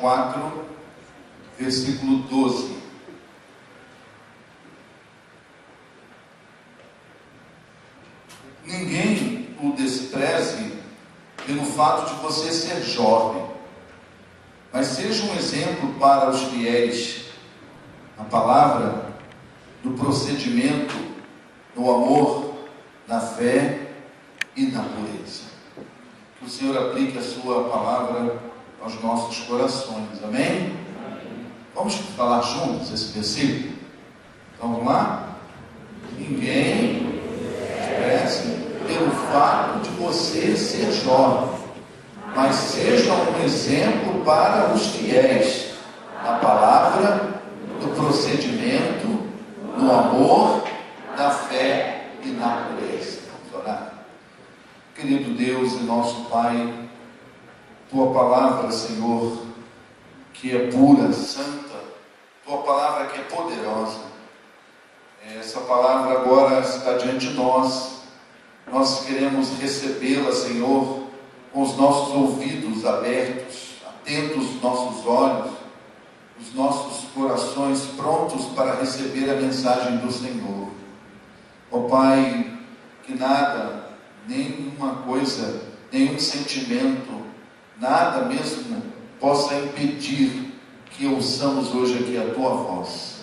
4, versículo 12. Ninguém o despreze pelo fato de você ser jovem, mas seja um exemplo para os fiéis na palavra, no procedimento, no amor, na fé e na pureza. Que o Senhor aplique a sua palavra aos nossos corações, amém? Vamos falar juntos esse versículo? Então vamos lá? Ninguém despreze pelo fato de você ser jovem, mas seja um exemplo para os fiéis na palavra, no procedimento, no amor, na fé e na pureza. Vamos orar. Querido Deus e nosso Pai, Tua palavra, Senhor, que é pura, santa, Tua palavra que é poderosa, essa palavra agora está diante de nós. Nós queremos recebê-la, Senhor, com os nossos ouvidos abertos, atentos os nossos olhos, os nossos corações prontos para receber a mensagem do Senhor. Ó Pai, que nada, nenhuma coisa, nenhum sentimento, nada mesmo possa impedir que ouçamos hoje aqui a Tua voz.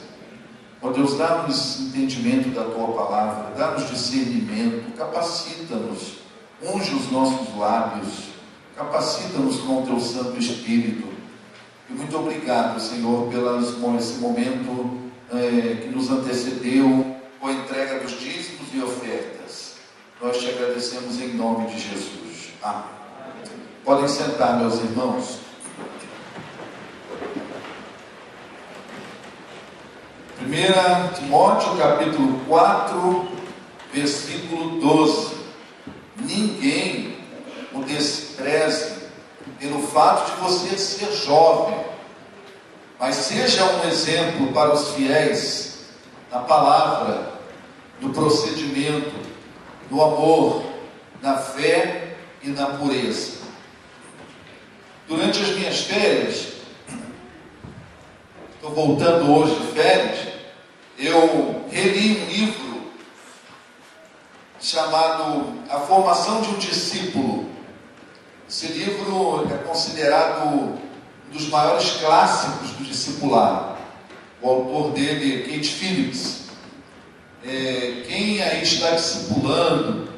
Ó Deus, dá-nos entendimento da Tua palavra, dá-nos discernimento, capacita-nos, unge os nossos lábios, capacita-nos com o Teu Santo Espírito. E muito obrigado, Senhor, pelo esse momento que nos antecedeu com a entrega dos dízimos e ofertas. Nós te agradecemos em nome de Jesus. Amém. Podem sentar, meus irmãos. 1 Timóteo capítulo 4, versículo 12. Ninguém o despreze pelo fato de você ser jovem, mas seja um exemplo para os fiéis na palavra, no procedimento, no amor, na fé e na pureza. Durante as minhas férias, estou voltando hoje de férias, eu reli um livro chamado A Formação de um Discípulo. Esse livro é considerado um dos maiores clássicos do discipulado. O autor dele é Kate Phillips. Quem aí está discipulando,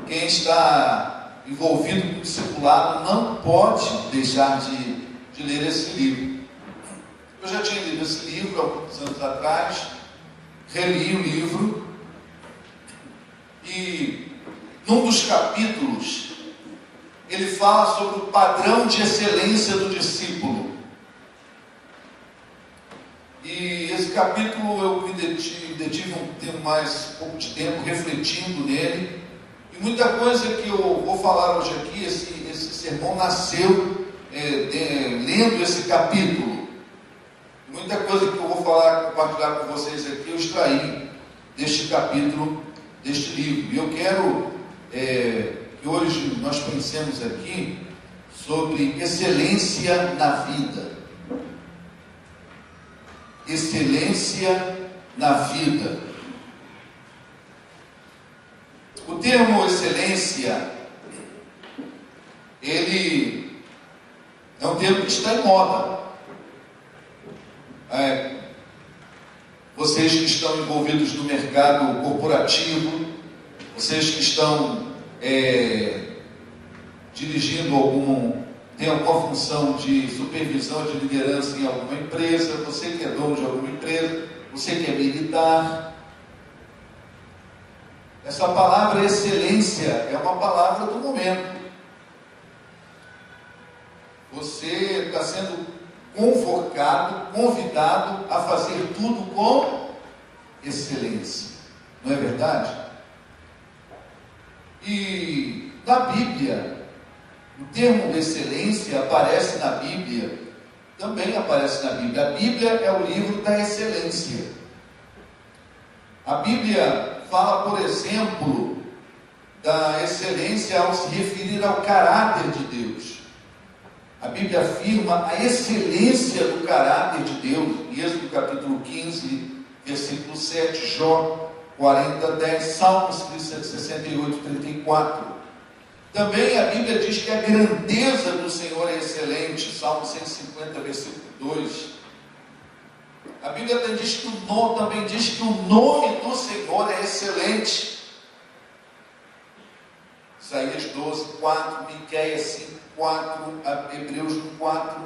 quem está envolvido com o discipulado, não pode deixar de ler esse livro. Eu já tinha lido esse livro há alguns anos atrás, reli o livro, e num dos capítulos ele fala sobre o padrão de excelência do discípulo. E esse capítulo eu me detive um pouco de tempo refletindo nele, e muita coisa que eu vou falar hoje aqui, esse sermão nasceu lendo esse capítulo. Muita coisa que eu vou compartilhar com vocês aqui, eu extraí deste capítulo, deste livro. E eu quero que hoje nós pensemos aqui sobre excelência na vida. Excelência na vida. O termo excelência, ele é um termo que está em moda. Vocês que estão envolvidos no mercado corporativo, vocês que estão dirigindo tem alguma função de supervisão, de liderança em alguma empresa, você que é dono de alguma empresa, você que é militar. Essa palavra excelência é uma palavra do momento. Você está sendo convocado, convidado a fazer tudo com excelência. Não é verdade? E na Bíblia, o termo excelência aparece na Bíblia, também aparece na Bíblia. A Bíblia é o livro da excelência. A Bíblia fala, por exemplo, da excelência ao se referir ao caráter de Deus. A Bíblia afirma a excelência do caráter de Deus. Êxodo capítulo 15, versículo 7, Jó 40, 10, Salmos 68, 34. Também a Bíblia diz que a grandeza do Senhor é excelente. Salmo 150, versículo 2. A Bíblia também diz que o nome do Senhor é excelente. Isaías 12, 4, Miqueias 5, 4, Hebreus 1, 4.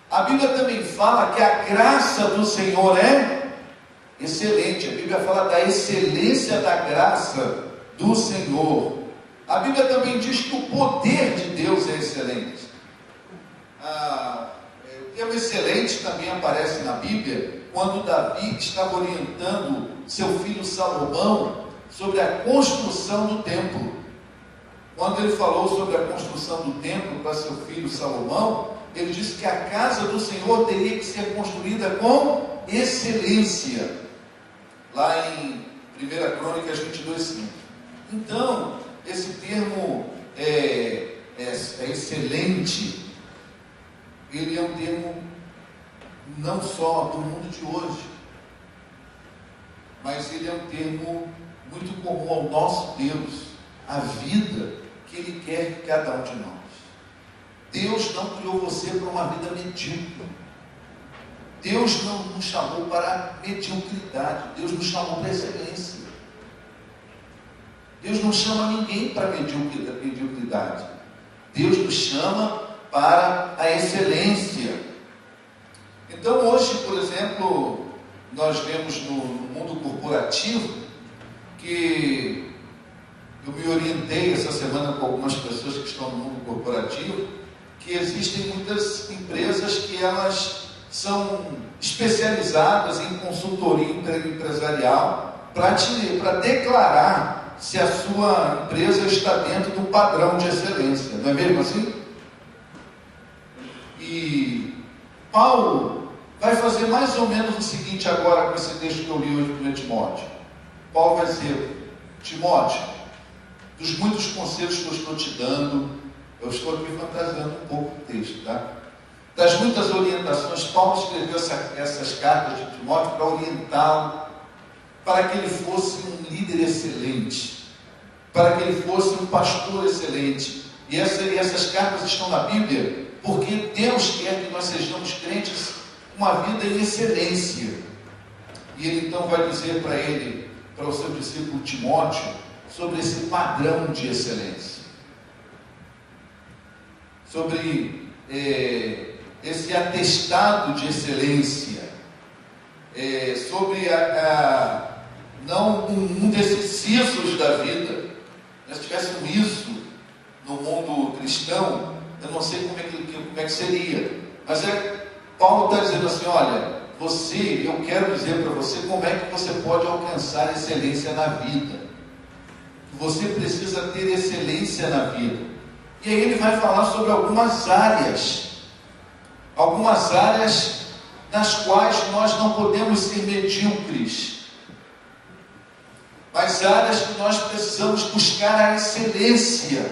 A Bíblia também fala que a graça do Senhor é excelente. A Bíblia fala da excelência da graça do Senhor. A Bíblia também diz que o poder de Deus é excelente. O termo excelente também aparece na Bíblia quando Davi estava orientando seu filho Salomão sobre a construção do templo. Quando ele falou sobre a construção do templo para seu filho Salomão, ele disse que a casa do Senhor teria que ser construída com excelência. Lá em 1 Crônicas 22, 5. Então, esse termo é excelente. Ele é um termo não só do mundo de hoje, mas ele é um termo muito comum ao nosso Deus, a vida que Ele quer que cada um de nós. Deus não criou você para uma vida medíocre. Deus não nos chamou para mediocridade. Deus nos chamou para excelência. Deus não chama ninguém para mediocridade. Deus nos chama para a excelência. Então hoje, por exemplo, nós vemos no mundo corporativo que eu me orientei essa semana com algumas pessoas que estão no mundo corporativo, que existem muitas empresas que elas são especializadas em consultoria empresarial para declarar se a sua empresa está dentro do padrão de excelência. Não é mesmo assim? E Paulo vai fazer mais ou menos o seguinte agora com esse texto que eu li hoje para Timóteo. Paulo vai dizer: Timóteo, dos muitos conselhos que eu estou te dando, eu estou aqui fantasiando um pouco o texto, tá? Das muitas orientações, Paulo escreveu essas cartas de Timóteo para orientá-lo, para que ele fosse um líder excelente, para que ele fosse um pastor excelente. E essas cartas estão na Bíblia, porque Deus quer que nós sejamos crentes com uma vida em excelência. E ele então vai dizer para o seu discípulo Timóteo, sobre esse padrão de excelência, sobre esse atestado de excelência, sobre não um desses sisos da vida. Se tivéssemos isso no mundo cristão, eu não sei como é que seria, mas Paulo está dizendo assim: olha, eu quero dizer para você como é que você pode alcançar excelência na vida. Você precisa ter excelência na vida. E aí ele vai falar sobre algumas áreas nas quais nós não podemos ser medíocres, mas áreas que nós precisamos buscar a excelência.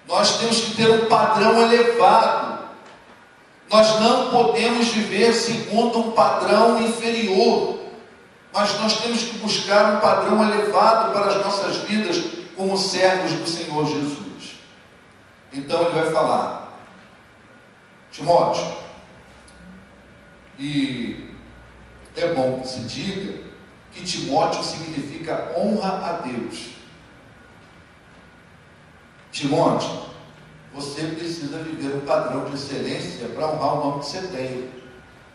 Nós temos que ter um padrão elevado. Nós não podemos viver segundo um padrão inferior, mas nós temos que buscar um padrão elevado para as nossas vidas como servos do Senhor Jesus. Então ele vai falar: Timóteo, e é bom que se diga que Timóteo significa honra a Deus. Timóteo, você precisa viver um padrão de excelência para honrar o nome que você tem,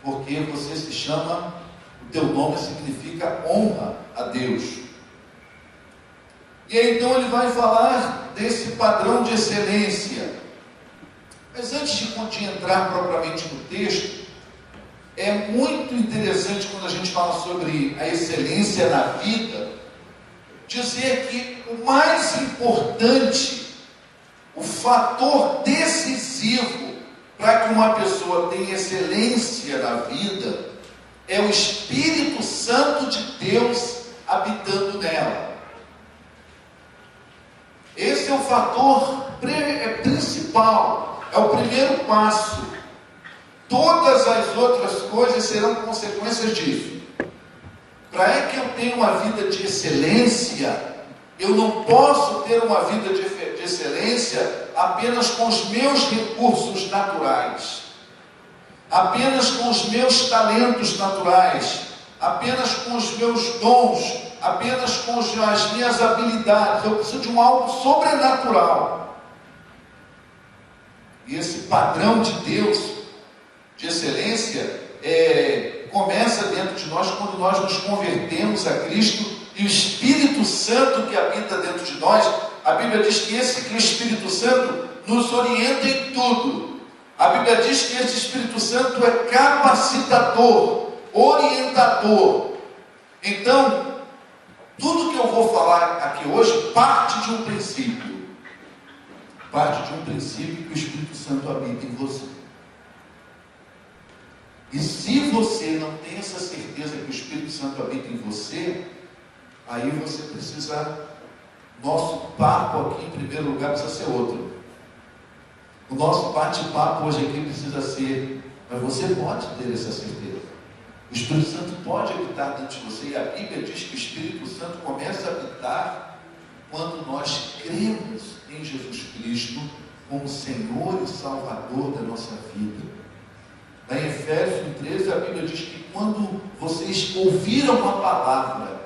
porque você se chama, o teu nome significa honra a Deus. E aí então ele vai falar desse padrão de excelência. Mas antes de entrar propriamente no texto, é muito interessante quando a gente fala sobre a excelência na vida, dizer que o mais importante, o fator decisivo para que uma pessoa tenha excelência na vida, é o Espírito Santo de Deus habitando nela. Esse é o fator principal É o primeiro passo. Todas as outras coisas serão consequências disso. Para que eu tenha uma vida de excelência, eu não posso ter uma vida de excelência apenas com os meus recursos naturais, apenas com os meus talentos naturais, apenas com os meus dons, apenas com as minhas habilidades. Eu preciso de um algo sobrenatural. E esse padrão de Deus, de excelência, começa dentro de nós quando nós nos convertemos a Cristo, e o Espírito Santo que habita dentro de nós, a Bíblia diz que o Espírito Santo nos orienta em tudo. A Bíblia diz que esse Espírito Santo é capacitador, orientador. Então, tudo que eu vou falar aqui hoje parte de um princípio. Parte de um princípio que o Espírito Santo habita em você. E se você não tem essa certeza que o Espírito Santo habita em você, aí você precisa, nosso papo aqui em primeiro lugar precisa ser outro. O nosso bate-papo hoje aqui precisa ser, mas você pode ter essa certeza. O Espírito Santo pode habitar dentro de você, e a Bíblia diz que o Espírito Santo começa a habitar quando nós cremos em Jesus Cristo como Senhor e Salvador da nossa vida. Em Efésios 13, a Bíblia diz que quando vocês ouviram a palavra,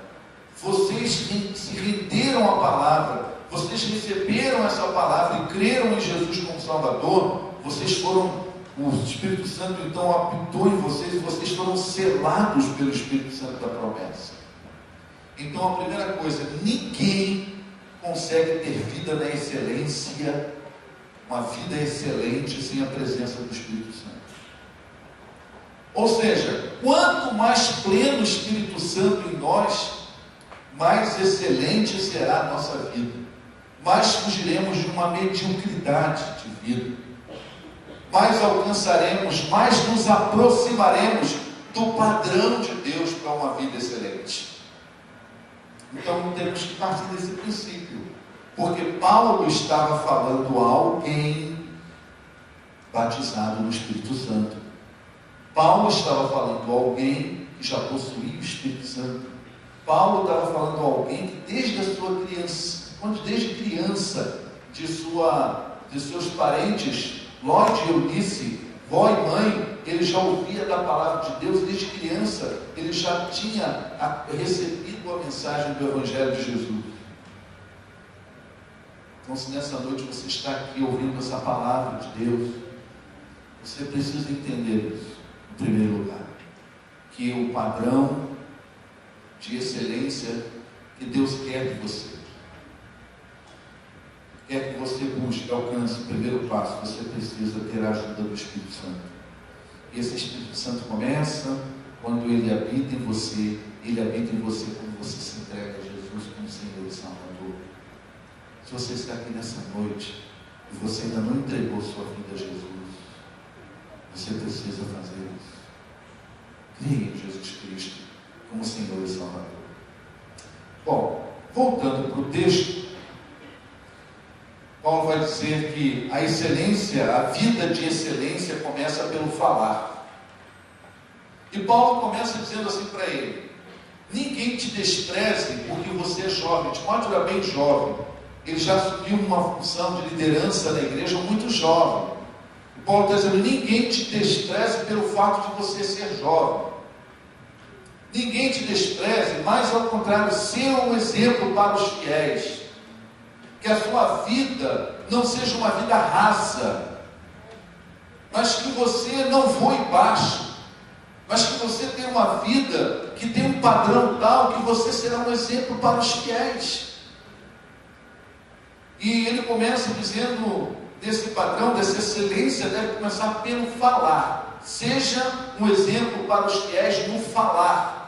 vocês se renderam à palavra, vocês receberam essa palavra e creram em Jesus como Salvador, vocês foram, o Espírito Santo então habitou em vocês e vocês foram selados pelo Espírito Santo da promessa. Então a primeira coisa, ninguém consegue ter vida na excelência, uma vida excelente, sem a presença do Espírito Santo. Ou seja, quanto mais pleno o Espírito Santo em nós, mais excelente será a nossa vida, mais fugiremos de uma mediocridade de vida, mais alcançaremos, mais nos aproximaremos do padrão de Deus para uma vida excelente. Então temos que partir desse princípio, porque Paulo estava falando a alguém batizado no Espírito Santo. Paulo estava falando a alguém que já possuía o Espírito Santo. Paulo estava falando a alguém que desde a sua criança, desde criança, de seus parentes, Ló e Eunice, vó e mãe, ele já ouvia da palavra de Deus, desde criança, ele já tinha recebido a mensagem do Evangelho de Jesus. Então, se nessa noite você está aqui ouvindo essa palavra de Deus, você precisa entender isso. Em primeiro lugar, que o padrão de excelência que Deus quer de você, quer que você busque, alcance o primeiro passo, você precisa ter a ajuda do Espírito Santo. E esse Espírito Santo começa quando ele habita em você quando você se entrega a Jesus como Senhor e Salvador. Se você está aqui nessa noite e você ainda não entregou sua vida a Jesus, você precisa fazer isso. Creia em Jesus Cristo como Senhor e Salvador. Bom, voltando para o texto, Paulo vai dizer que a excelência, a vida de excelência começa pelo falar. E Paulo começa dizendo assim para ele: ninguém te despreze porque você é jovem. Timóteo era bem jovem, ele já assumiu uma função de liderança na igreja muito jovem. Paulo está dizendo: ninguém te despreze pelo fato de você ser jovem. Ninguém te despreze, mas ao contrário, seja um exemplo para os fiéis. Que a sua vida não seja uma vida rasa, mas que você não voe baixo, mas que você tenha uma vida que tem um padrão tal que você será um exemplo para os fiéis. E ele começa dizendo: desse padrão, dessa excelência, deve começar pelo falar. Seja um exemplo para os fiéis no falar.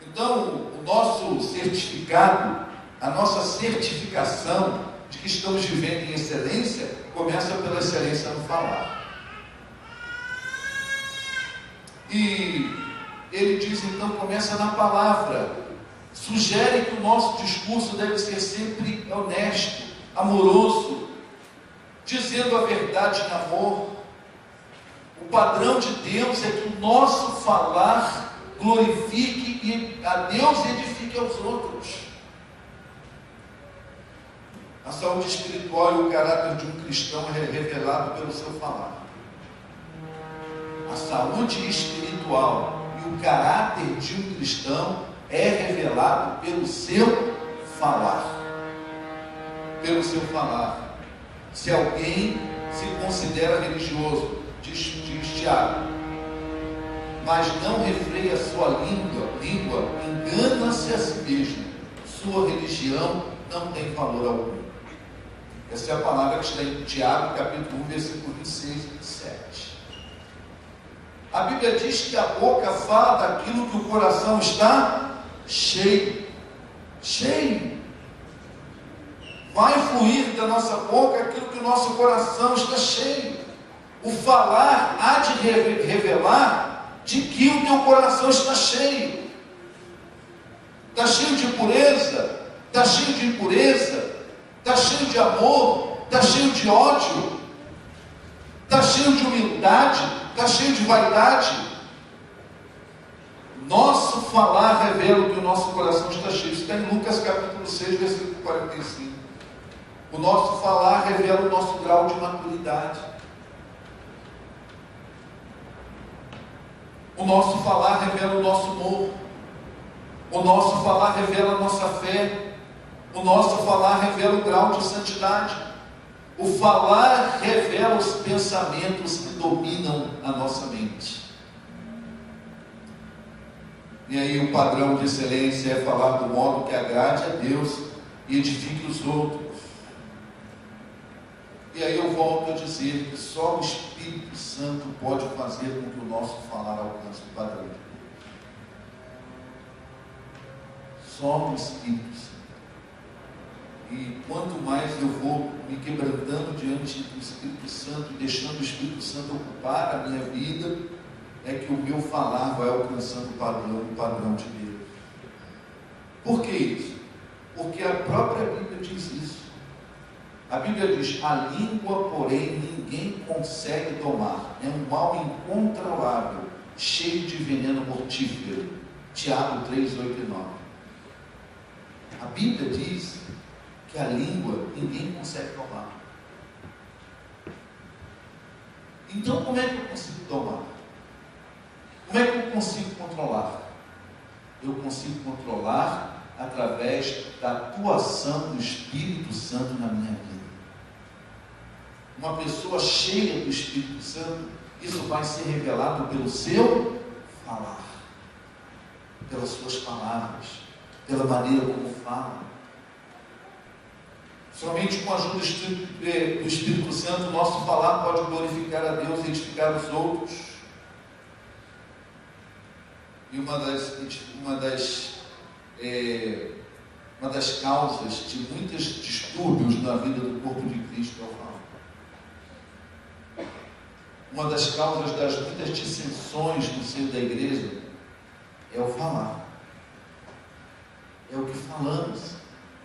Então, o nosso certificado, a nossa certificação de que estamos vivendo em excelência, começa pela excelência no falar. E ele diz, então, começa na palavra. Sugere que o nosso discurso deve ser sempre honesto, amoroso, dizendo a verdade em amor. O padrão de Deus é que o nosso falar glorifique a Deus e edifique aos outros. A saúde espiritual e o caráter de um cristão é revelado pelo seu falar. A saúde espiritual e o caráter de um cristão é revelado pelo seu falar. Pelo seu falar. Se alguém se considera religioso, diz Tiago, mas não refreia a sua língua, engana-se a si mesmo. Sua religião não tem valor algum. Essa é a palavra que está em Tiago, capítulo 1, versículo 26 e 27. A Bíblia diz que a boca fala daquilo que o coração está cheio. Cheio. Vai fluir da nossa boca aquilo que o nosso coração está cheio. O falar há de revelar de que o teu coração está cheio. Está cheio de pureza, está cheio de impureza, está cheio de amor, está cheio de ódio, está cheio de humildade, está cheio de vaidade. Nosso falar revela que o nosso coração está cheio. Isso está em Lucas capítulo 6, versículo 45. O nosso falar revela o nosso grau de maturidade. O nosso falar revela o nosso amor. O nosso falar revela a nossa fé. O nosso falar revela o grau de santidade. O falar revela os pensamentos que dominam a nossa mente. E aí o padrão de excelência é falar do modo que agrade a Deus e edifique os outros. E aí eu volto a dizer que só o Espírito Santo pode fazer com que o nosso falar alcance o padrão. Só o Espírito Santo. E quanto mais eu vou me quebrantando diante do Espírito Santo e deixando o Espírito Santo ocupar a minha vida, é que o meu falar vai alcançando o padrão de Deus. Por que isso? Porque a própria Bíblia diz isso. A Bíblia diz: a língua, porém, ninguém consegue domar. É um mal incontrolável, cheio de veneno mortífero. Tiago 3, 8 e 9. A Bíblia diz que a língua ninguém consegue domar. Então, como é que eu consigo domar? Como é que eu consigo controlar? Eu consigo controlar através da atuação do Espírito Santo na minha vida. Uma pessoa cheia do Espírito Santo, isso vai ser revelado pelo seu falar, pelas suas palavras, pela maneira como fala. Somente com a ajuda do Espírito Santo, o nosso falar pode glorificar a Deus e edificar os outros. E uma das causas de muitos distúrbios na vida do corpo de Cristo é o falar. Uma das causas das muitas dissensões no seio da igreja é o falar. É o que falamos,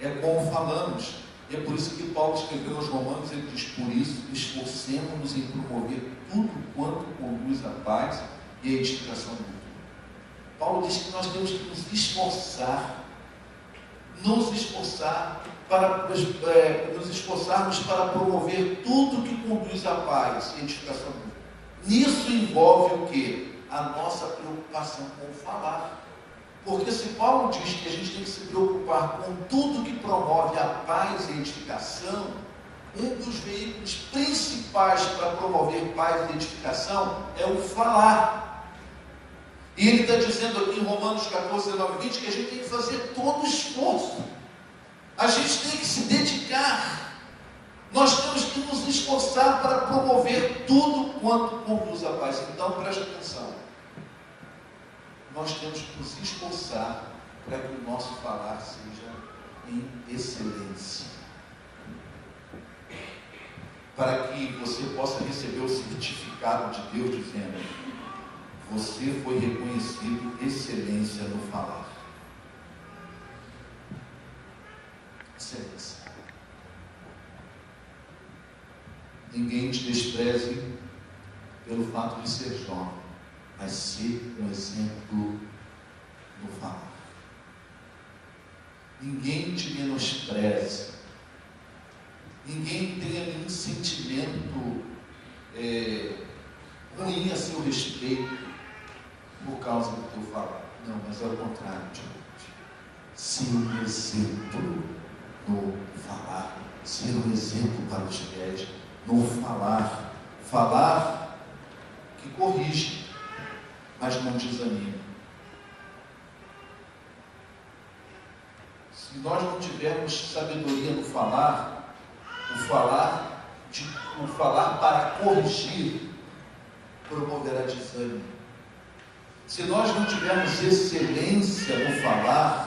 é como falamos. E é por isso que Paulo escreveu aos Romanos, ele diz: por isso, esforcemos-nos em promover tudo quanto conduz à paz e à edificação mútua. Paulo diz que nós temos que nos esforçarmos para promover tudo que conduz à paz e edificação mútua. Nisso envolve o quê? A nossa preocupação com o falar. Porque se Paulo diz que a gente tem que se preocupar com tudo que promove a paz e edificação, um dos veículos principais para promover paz e edificação é o falar. E ele está dizendo aqui em Romanos 14, 19 e 20 que a gente tem que fazer todo o esforço. A gente tem que se dedicar. Nós temos que nos esforçar para promover tudo quanto conduz à paz. Então, preste atenção. Nós temos que nos esforçar para que o nosso falar seja em excelência. Para que você possa receber o certificado de Deus dizendo: você foi reconhecido excelência no falar. Excelência. ninguém te despreze pelo fato de ser jovem, mas ser um exemplo no falar. Ninguém te menospreze, ninguém tenha nenhum sentimento ruim a seu respeito por causa do teu falar. Não, mas é o contrário, Timóteo. Ser um exemplo no falar, ser um exemplo para os fiéis no falar. Falar que corrige, mas não desanima. Se nós não tivermos sabedoria no falar, o falar para corrigir promoverá desânimo. Se nós não tivermos excelência no falar,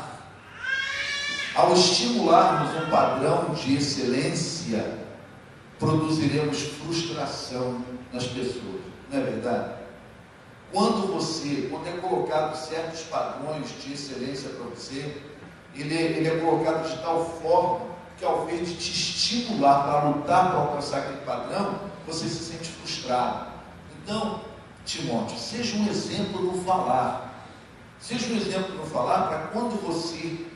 ao estimularmos um padrão de excelência, produziremos frustração nas pessoas. Não é verdade? Quando é colocado certos padrões de excelência para você, ele é colocado de tal forma que, ao invés de te estimular para lutar para alcançar aquele padrão, você se sente frustrado. Então, Timóteo, seja um exemplo no falar. Seja um exemplo no falar para quando você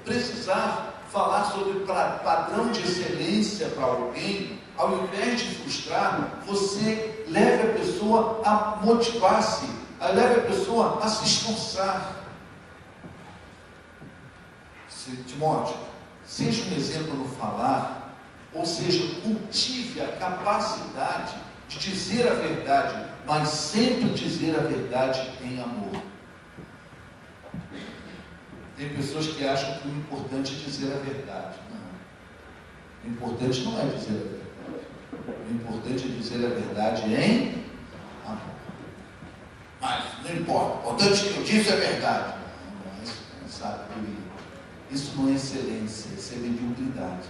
precisar falar sobre padrão de excelência para alguém, ao invés de frustrar, você leve a pessoa a motivar-se, leve a pessoa a se esforçar. Timóteo, seja um exemplo no falar, ou seja, cultive a capacidade de dizer a verdade, mas sempre dizer a verdade em amor. Tem pessoas que acham que o importante é dizer a verdade. Não. O importante não é dizer a verdade. O importante é dizer a verdade em amor. Mas não importa, o importante é que eu disse a verdade. Não, isso não sabe que isso não é excelência, isso é mediocridade.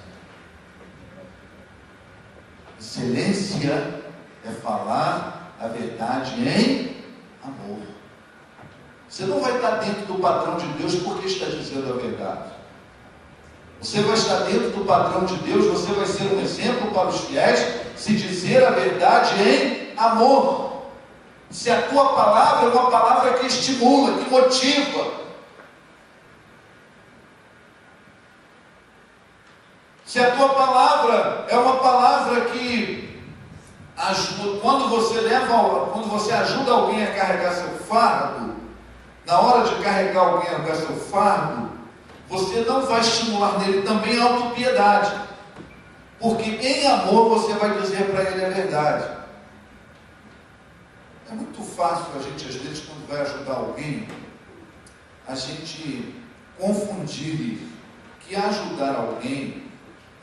Excelência é falar a verdade em amor. Você não vai estar dentro do padrão de Deus porque está dizendo a verdade. Você vai estar dentro do padrão de Deus, você vai ser um exemplo para os fiéis se dizer a verdade em amor. Se a tua palavra é uma palavra que estimula, que motiva. Se a tua palavra é uma palavra que ajuda, quando você ajuda alguém a carregar seu fardo, na hora de carregar alguém a carregar seu fardo, você não vai estimular nele também a autopiedade, porque em amor você vai dizer para ele a verdade. É muito fácil a gente, às vezes, quando vai ajudar alguém, a gente confundir que ajudar alguém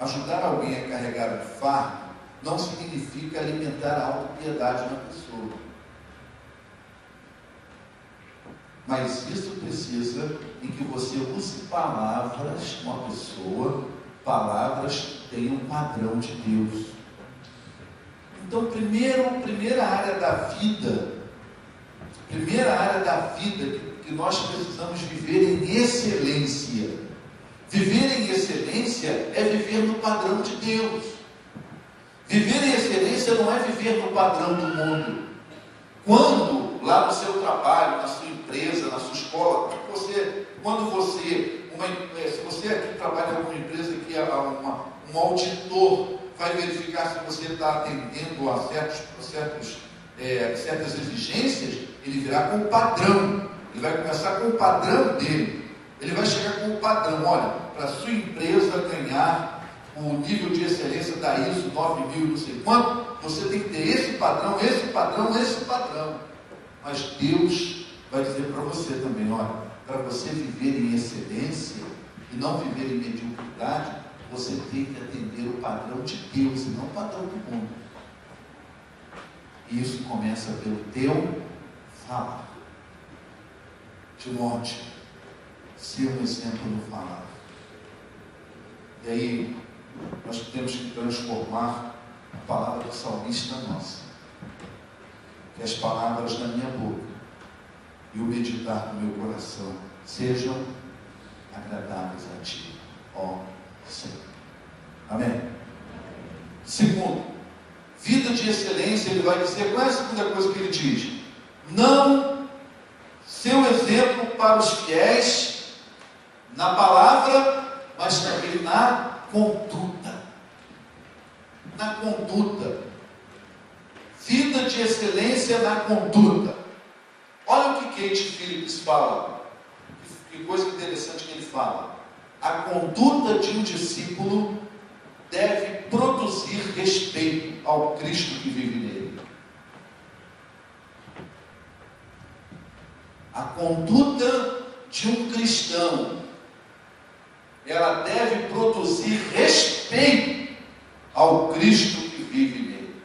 a carregar um fardo não significa alimentar a autopiedade na pessoa. Mas isso precisa em que você use palavras com a pessoa, palavras que tenham um padrão de Deus. Então, primeira área da vida que nós precisamos viver em excelência. Viver em excelência é viver no padrão de Deus. Viver em excelência não é viver no padrão do mundo. Quando, lá no seu trabalho, na sua empresa, na sua escola, se você aqui trabalha em alguma empresa que um auditor vai verificar se você está atendendo a certas exigências, ele virá com o padrão. Ele vai começar com o padrão dele. Ele vai chegar com o padrão. Olha, para a sua empresa ganhar o nível de excelência da ISO 9000, não sei quanto, você tem que ter esse padrão, esse padrão, esse padrão. Mas Deus vai dizer para você também, olha, para você viver em excelência e não viver em mediocridade, você tem que atender o padrão de Deus e não o padrão do mundo. E isso começa pelo teu falar. Timóteo, ser um exemplo no falar. E aí, nós temos que transformar a palavra do salmista nossa. Que as palavras da minha boca e o meditar do meu coração sejam agradáveis a Ti, ó Senhor. Amém? Segundo, vida de excelência, ele vai dizer, qual é a segunda coisa que ele diz? Não ser um exemplo para os fiéis na palavra, mas também na conduta. Na conduta. Vida de excelência na conduta. Olha o que Kate Phillips fala. Que coisa interessante que ele fala. A conduta de um discípulo deve produzir respeito ao Cristo que vive nele. A conduta de um cristão, ela deve produzir respeito ao Cristo que vive nele.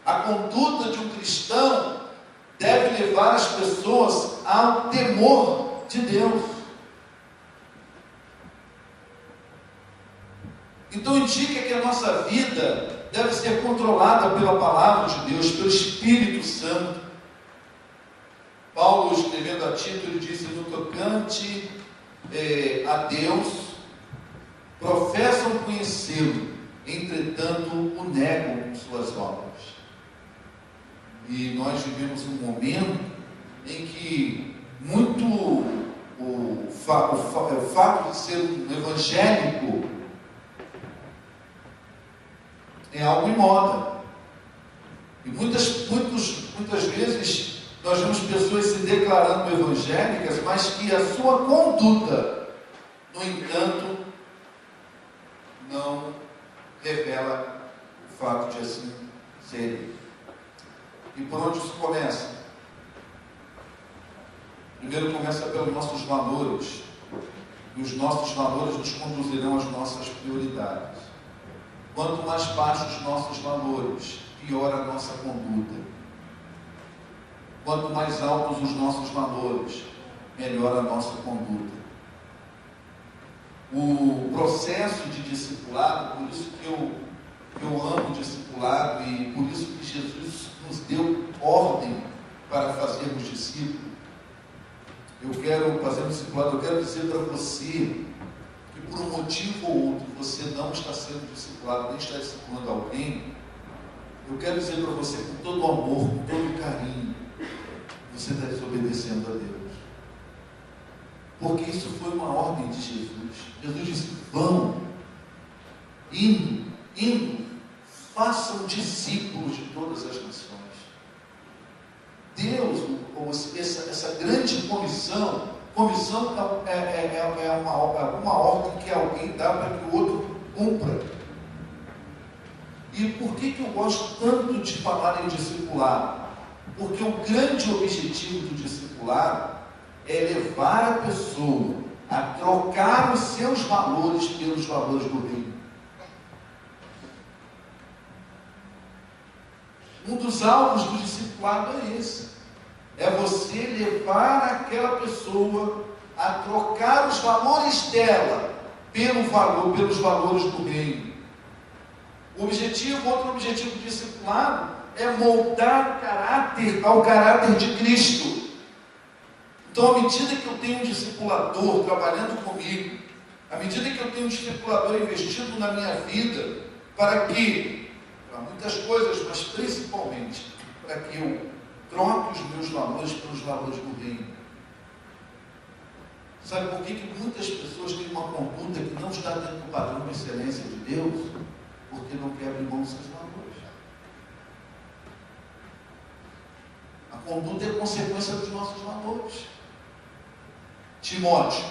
A conduta de um cristão deve levar as pessoas ao temor de Deus. Então indica que a nossa vida deve ser controlada pela palavra de Deus, pelo Espírito Santo. Paulo, escrevendo a Tito, ele disse: no tocante a Deus, professam conhecê-lo, entretanto o negam com suas obras. E nós vivemos um momento em que muito o fato de ser um evangélico é algo em moda. E muitas vezes nós vemos pessoas se declarando evangélicas, mas que a sua conduta, no entanto, não revela o fato de assim serem. E por onde isso começa? Primeiro começa pelos nossos valores. E os nossos valores nos conduzirão às nossas prioridades. Quanto mais baixos os nossos valores, pior a nossa conduta. Quanto mais altos os nossos valores, melhor a nossa conduta. O processo de discipulado, por isso que eu amo discipulado e por isso que Jesus nos deu ordem para fazermos discípulos. Eu quero fazer um discipulado, eu quero dizer para você que por um motivo ou outro você não está sendo discipulado, nem está discipulando alguém. Eu quero dizer para você com todo amor, com todo carinho, você está desobedecendo a Deus. Porque isso foi uma ordem de Jesus. Jesus disse: vão, indo, façam discípulos de todas as nações. Deus, essa grande comissão é uma ordem que alguém dá para que o outro cumpra. E por que eu gosto tanto de falar em discipulado? Porque o grande objetivo do discipulado é levar a pessoa a trocar os seus valores pelos valores do reino. Um dos alvos do discipulado é esse. É você levar aquela pessoa a trocar os valores dela pelos valores do reino. Outro objetivo do discipulado é moldar o caráter ao caráter de Cristo. Então, à medida que eu tenho um discipulador trabalhando comigo, à medida que eu tenho um discipulador investido na minha vida, para muitas coisas, mas principalmente para que eu troque os meus valores pelos valores do reino. Sabe por que muitas pessoas têm uma conduta que não está dentro do padrão de excelência de Deus? Porque não quer abrir mão dos seus valores. A conduta é consequência dos nossos valores. Timóteo,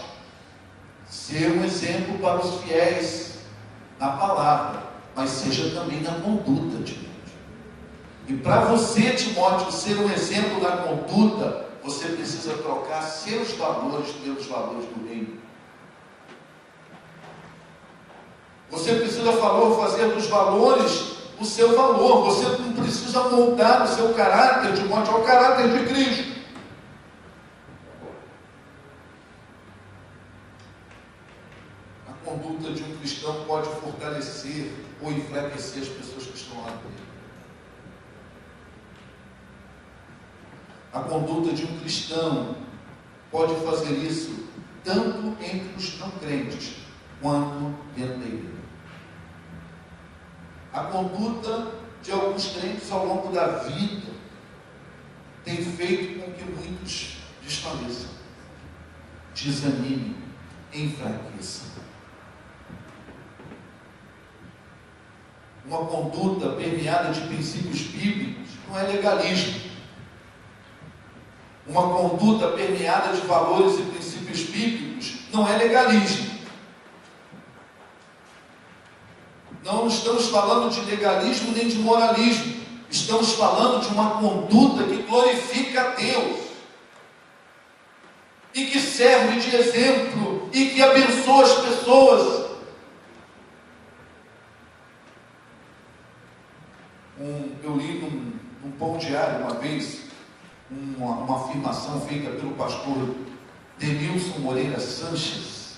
ser um exemplo para os fiéis na palavra, mas seja também na conduta, Timóteo. E para você, Timóteo, ser um exemplo na conduta, você precisa trocar seus valores pelos valores do reino. Você precisa fazer dos valores o seu valor. Você não precisa moldar o seu caráter, Timóteo, ao caráter de Cristo. A conduta de um cristão pode fortalecer ou enfraquecer as pessoas que estão lá dentro. A conduta de um cristão pode fazer isso tanto entre os não crentes quanto dentro da igreja. A conduta de alguns crentes ao longo da vida tem feito com que muitos desfaleçam, desanimem, enfraqueçam. Uma conduta permeada de princípios bíblicos não é legalismo. Uma conduta permeada de valores e princípios bíblicos não é legalismo. Não estamos falando de legalismo nem de moralismo. Estamos falando de uma conduta que glorifica a Deus e que serve de exemplo e que abençoa as pessoas. Eu li num pão diário uma vez uma afirmação feita pelo pastor Denilson Moreira Sanches,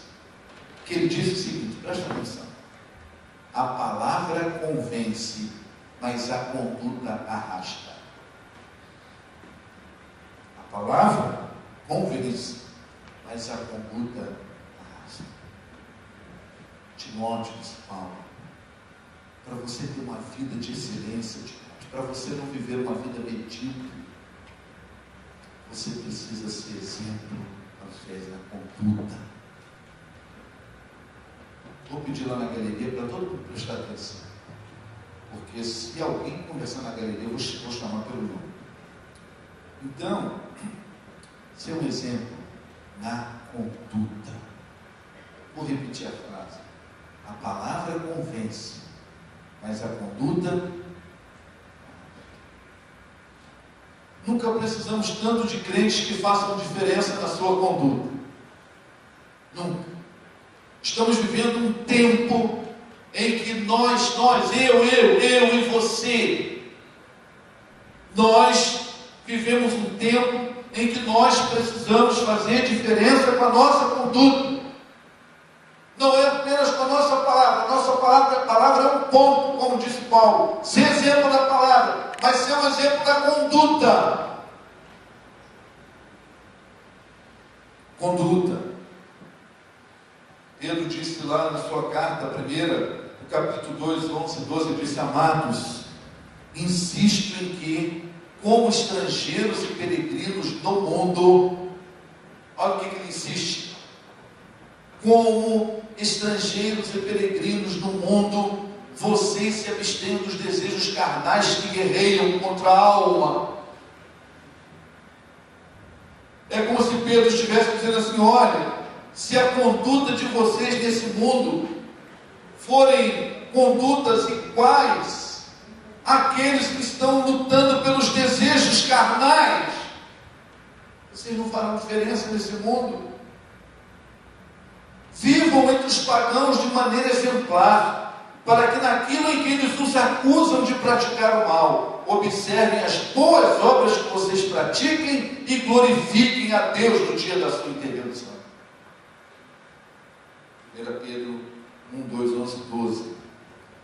que ele disse o seguinte, presta atenção: a palavra convence, mas a conduta arrasta. A palavra convence, mas a conduta arrasta. Timóteo, Paulo, para você ter uma vida de excelência, para você não viver uma vida medíocre, você precisa ser exemplo através da conduta. Vou pedir lá na galeria para todo mundo prestar atenção, porque se alguém conversar na galeria, eu vou chamar pelo nome. Então, ser um exemplo na conduta. Vou repetir a frase: a palavra convence, mas a conduta. Nunca precisamos tanto de crentes que façam diferença na sua conduta. Nunca. Estamos vivendo um tempo em que nós, eu e você, nós vivemos um tempo em que nós precisamos fazer diferença com a nossa conduta. Não é apenas com a nossa palavra é um ponto, como disse Paulo, ser exemplo da palavra, mas ser um exemplo da conduta. Conduta. Pedro disse lá na sua carta, a primeira, no capítulo 2, 11 e 12, disse: amados, insisto em que, como estrangeiros e peregrinos no mundo, olha o que ele insiste: como estrangeiros e peregrinos no mundo, vocês se abstêm dos desejos carnais que guerreiam contra a alma. É como se Pedro estivesse dizendo assim: olha, se a conduta de vocês nesse mundo forem condutas iguais àqueles que estão lutando pelos desejos carnais, vocês não farão diferença nesse mundo. Vivam entre os pagãos de maneira exemplar, para que naquilo em que eles os acusam de praticar o mal, observem as boas obras que vocês pratiquem e glorifiquem a Deus no dia da sua intervenção. 1 Pedro 1, 2, 11, 12.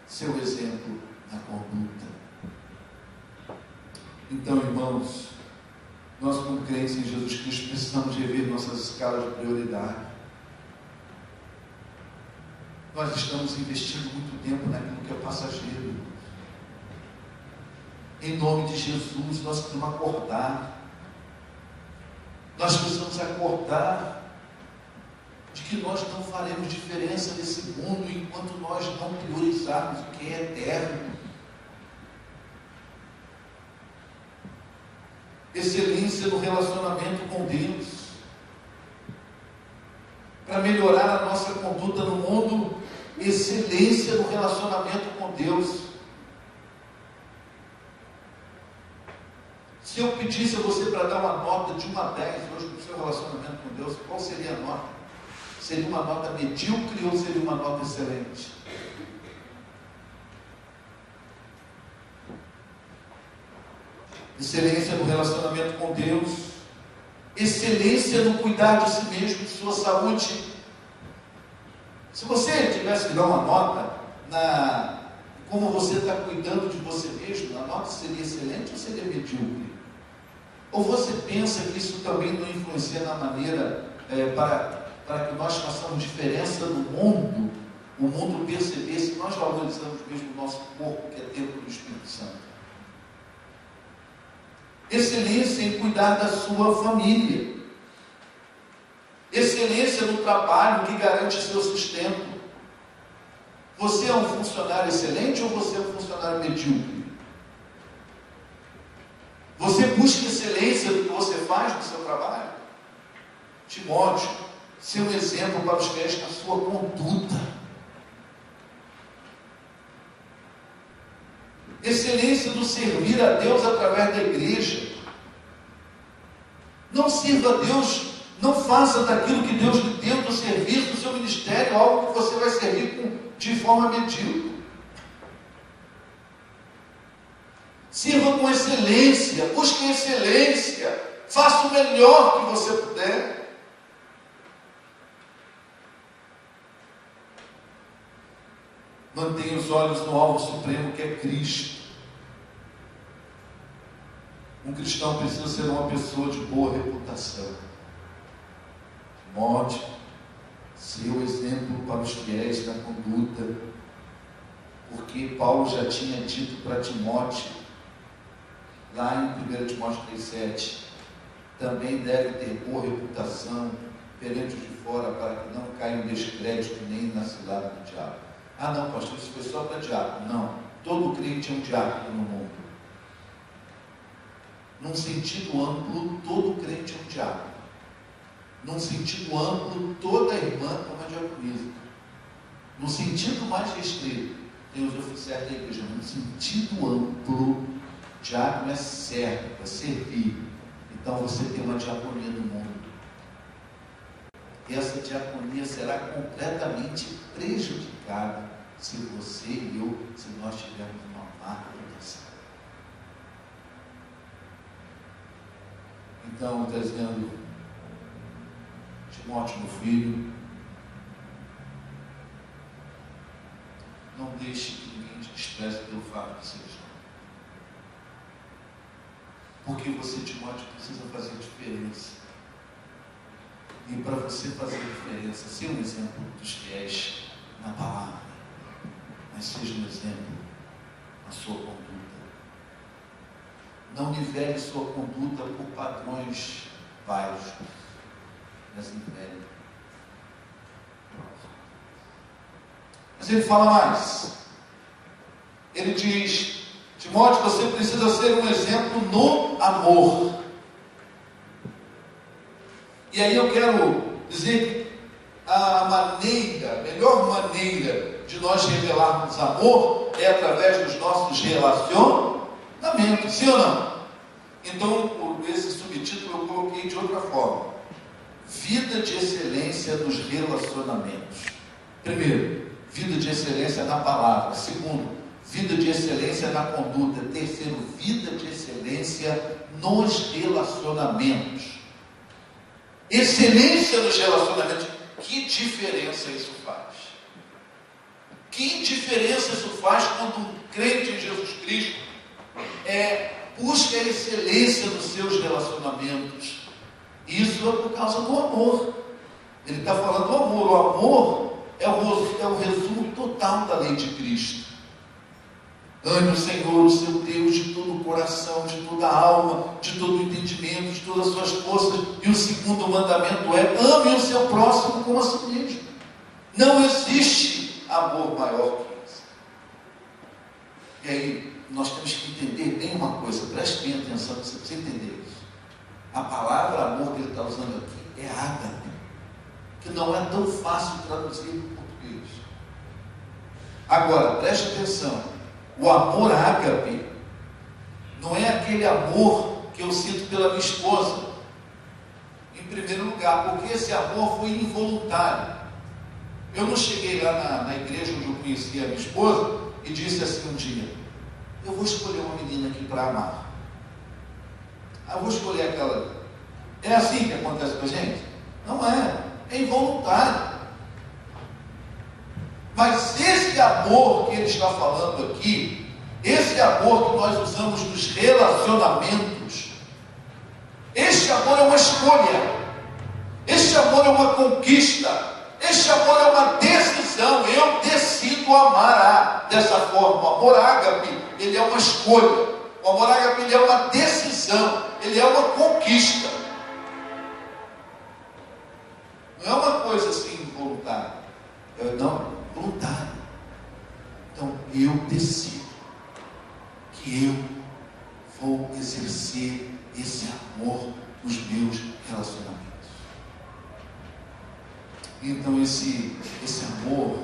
Seu exemplo na conduta. Então, irmãos, nós como crentes em Jesus Cristo precisamos rever nossas escalas de prioridade. Nós estamos investindo muito tempo naquilo que é passageiro. Em nome de Jesus, nós precisamos acordar. Nós precisamos acordar de que nós não faremos diferença nesse mundo enquanto nós não priorizarmos o que é eterno. Excelência no relacionamento com Deus. Para melhorar a nossa conduta no mundo, excelência no relacionamento com Deus. Se eu pedisse a você para dar uma nota de 1 a 10 hoje para o seu relacionamento com Deus, qual seria a nota? Seria uma nota medíocre ou seria uma nota excelente? Excelência no relacionamento com Deus, excelência no cuidar de si mesmo, de sua saúde. Se você tivesse que dar uma nota na como você está cuidando de você mesmo, a nota seria excelente ou seria medíocre? Ou você pensa que isso também não influencia na maneira para que nós façamos diferença no mundo o mundo percebesse que nós valorizamos mesmo o nosso corpo, que é templo do Espírito Santo. Excelência em cuidar da sua família. Excelência no trabalho que garante seu sustento. Você é um funcionário excelente ou você é um funcionário medíocre? Você busca excelência no que você faz no seu trabalho? Timóteo, ser um exemplo para os fiéis na sua conduta. Excelência do servir a Deus através da igreja. Não sirva a Deus, não faça daquilo que Deus lhe deu do serviço do seu ministério algo que você vai servir de forma medíocre. Sirva com excelência, busque excelência, faça o melhor que você puder. Mantenha os olhos no alvo supremo que é Cristo. Um cristão precisa ser uma pessoa de boa reputação. Timóteo, seu exemplo para os fiéis na conduta, porque Paulo já tinha dito para Timóteo, lá em 1 Timóteo 3,7, também deve ter boa reputação perante os de fora, para que não caia em descrédito nem na cilada do diabo. Ah não, pastor, isso foi só para diácono. Não, todo crente é um diácono no mundo. Num sentido amplo, todo crente é um diácono. Num sentido amplo, toda irmã é uma diaconisa. No sentido mais restrito, tem os oficiais da igreja. No sentido amplo, diácono é servo, é servir. Então você tem uma diaconia no mundo. E essa diaconia será completamente prejudicada se você e eu, se nós tivermos uma má reputação. Então, está dizendo, Timóteo, meu filho, não deixe que ninguém te despreze pelo fato de ser jovem. Porque você, Timóteo, precisa fazer diferença. E para você fazer diferença, ser um exemplo dos fiéis na palavra, mas seja um exemplo na sua conduta. Não nivele sua conduta por padrões baixos, mas nivele. Mas ele fala mais. Ele diz, Timóteo, você precisa ser um exemplo no amor. E aí eu quero dizer que a melhor maneira de nós revelarmos amor é através dos nossos relacionamentos, sim ou não? Então, esse subtítulo eu coloquei de outra forma. Vida de excelência nos relacionamentos. Primeiro, vida de excelência na palavra. Segundo, vida de excelência na conduta. Terceiro, vida de excelência nos relacionamentos. Excelência nos relacionamentos. Que diferença isso faz? Que diferença isso faz quando um crente em Jesus Cristo busca a excelência nos seus relacionamentos? Isso é por causa do amor. Ele está falando do amor. O amor é o resumo total da lei de Cristo. Ame o Senhor, o seu Deus, de todo o coração, de toda a alma, de todo o entendimento, de todas as suas forças. E o segundo mandamento é: ame o seu próximo como a si mesmo. Não existe amor maior que esse. E aí, nós temos que entender bem uma coisa. Preste bem atenção, você precisa entender isso. A palavra amor que ele está usando aqui é ágape, que não é tão fácil de traduzir em português. Agora, preste atenção. O amor ágape não é aquele amor que eu sinto pela minha esposa, em primeiro lugar, porque esse amor foi involuntário. Eu não cheguei lá na igreja onde eu conheci a minha esposa e disse assim um dia: eu vou escolher uma menina aqui para amar. Eu vou escolher aquela. É assim que acontece com a gente? Não é. É involuntário. Mas esse amor que ele está falando aqui, esse amor que nós usamos nos relacionamentos, este amor é uma escolha, este amor é uma conquista, Este amor é uma decisão. Eu decido amar dessa forma. O amor ágape, ele é uma escolha. O amor ágape, ele é uma decisão. Ele é uma conquista. Não é uma coisa assim voluntária. Não, voluntária. Então eu decido que eu vou exercer esse amor nos meus relacionamentos. Então esse amor,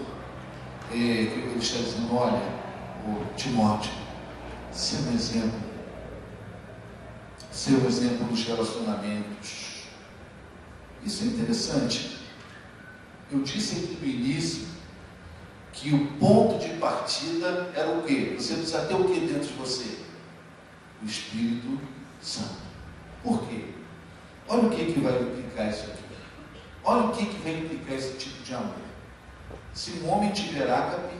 ele está dizendo, olha, Timóteo, ser um exemplo nos relacionamentos. Isso é interessante. Eu disse aqui no início que o ponto de partida era o quê? Você precisa ter o quê dentro de você? O Espírito Santo. Por quê? Olha o que vai implicar isso aqui. Olha o que vai implicar esse tipo de amor. Se um homem tiver ágape,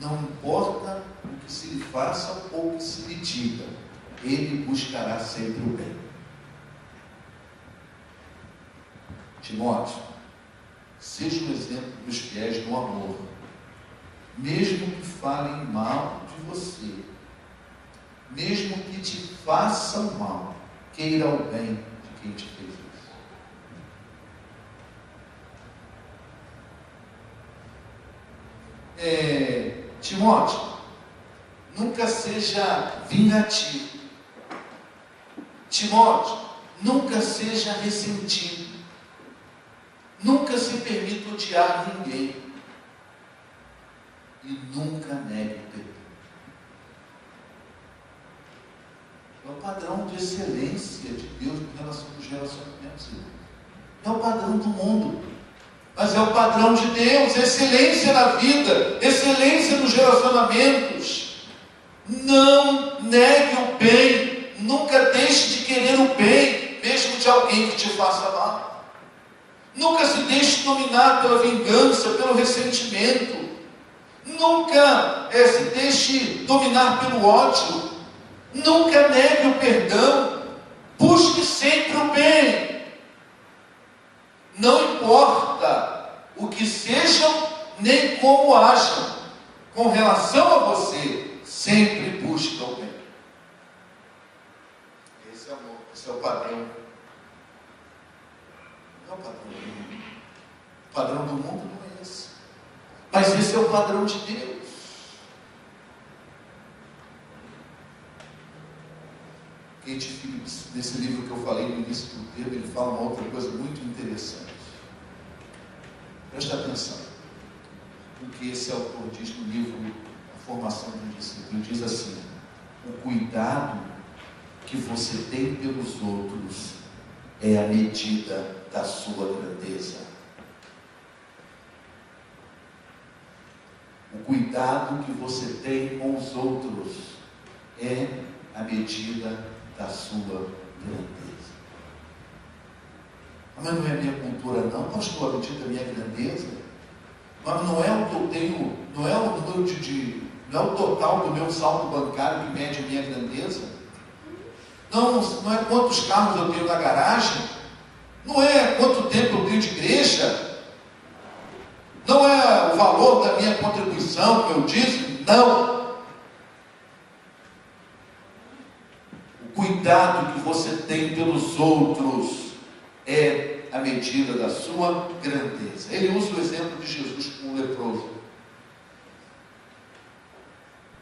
não importa o que se lhe faça ou o que se lhe diga, ele buscará sempre o bem. Timóteo, seja um exemplo dos fiéis no amor, mesmo que falem mal de você, mesmo que te façam mal, queira o bem de quem te fez isso. Timóteo, nunca seja vingativo. Timóteo, nunca seja ressentido. Nunca se permita odiar ninguém. E nunca negue o perdão. É o padrão de excelência de Deus em relação aos relacionamentos. Não é o padrão do mundo, mas é o padrão de Deus. Excelência na vida, excelência nos relacionamentos. Não negue o bem. Nunca deixe de querer o bem, mesmo de alguém que te faça mal. Nunca se deixe dominar pela vingança, pelo ressentimento. Nunca se deixe dominar pelo ódio. Nunca negue o perdão. Busque sempre o bem. Não importa o que sejam, nem como hajam. Com relação a você, sempre busque o bem. Esse é o amor, esse é o padrão. Não é o padrão do mundo. O padrão do mundo não é esse. Mas esse é o padrão de Deus. Kate Phillips, nesse livro que eu falei no início do termo, ele fala uma outra coisa muito interessante. Presta atenção no que esse autor diz no livro A Formação do Discípulo. Ele diz assim: o cuidado que você tem pelos outros é a medida da sua grandeza. O cuidado que você tem com os outros é a medida da sua grandeza. Mas não é minha cultura não, pastor, a medida da minha grandeza. Mas não é o que eu tenho, não é o número não é o total do meu saldo bancário que mede a minha grandeza. Não é quantos carros eu tenho na garagem. Não é quanto tempo eu tenho de igreja. Não é o valor da minha contribuição, como eu disse. Não. O cuidado que você tem pelos outros é a medida da sua grandeza. Ele usa o exemplo de Jesus com o leproso.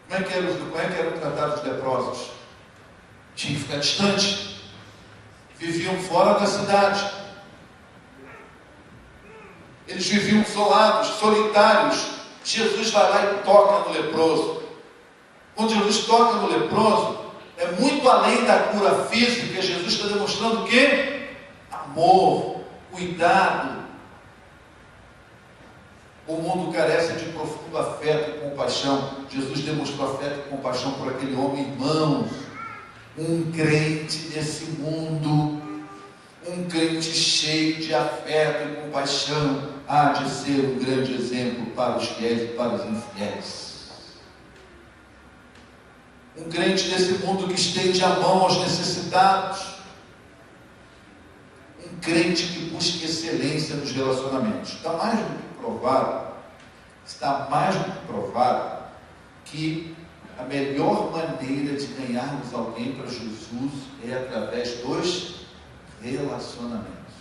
Como é que eram tratados os leprosos? Tinha que ficar distante. Viviam fora da cidade. Eles viviam isolados, solitários. Jesus vai lá e toca no leproso. Quando Jesus toca no leproso, é muito além da cura física. Jesus está demonstrando o quê? Amor, cuidado. O mundo carece de profundo afeto e compaixão. Jesus demonstrou afeto e compaixão por aquele homem. Irmãos, um crente nesse mundo, um crente cheio de afeto e compaixão, há de ser um grande exemplo para os fiéis e para os infiéis. Um crente nesse mundo que estende a mão aos necessitados. um crente que busca excelência nos relacionamentos. Está mais do que provado que a melhor maneira de ganharmos alguém para Jesus é através dos relacionamentos.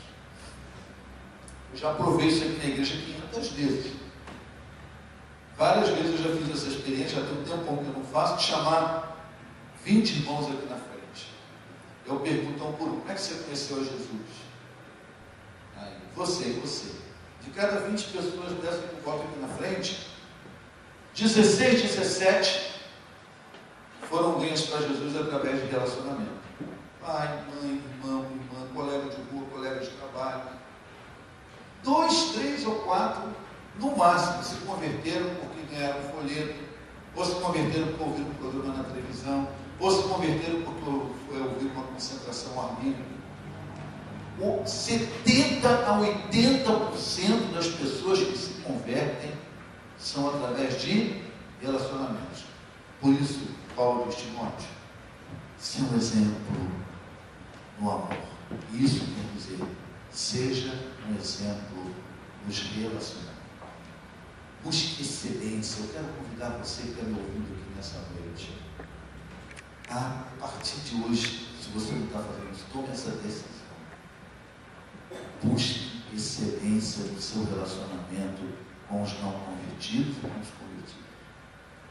Eu já provei isso aqui na igreja 500 vezes. Várias vezes eu já fiz essa experiência, já tem um tempão que eu não faço, de chamar 20 irmãos aqui na frente. Eu pergunto um por um: como é que você conheceu a Jesus? Aí, você. De cada 20 pessoas dessas que botam aqui na frente, 16, 17 foram ganhos para Jesus através de relacionamento. Pai, mãe, irmão, irmã, colega de rua, colega de trabalho. 2, 3 ou 4, no máximo, se converteram porque ganharam um folheto, ou se converteram porque ouviram um programa na televisão, ou se converteram porque ouviram uma concentração amiga. 70 a 80% das pessoas que se convertem são através de relacionamentos. Por isso, Paulo diz: Timóteo, seja um exemplo no amor. Isso quer dizer, seja um exemplo nos relacionamentos. Busque excelência. Eu quero convidar você que está me ouvindo aqui nessa noite a partir de hoje, se você não está fazendo isso, tome essa decisão. Busque excelência no seu relacionamento com os não convertidos e com os convertidos.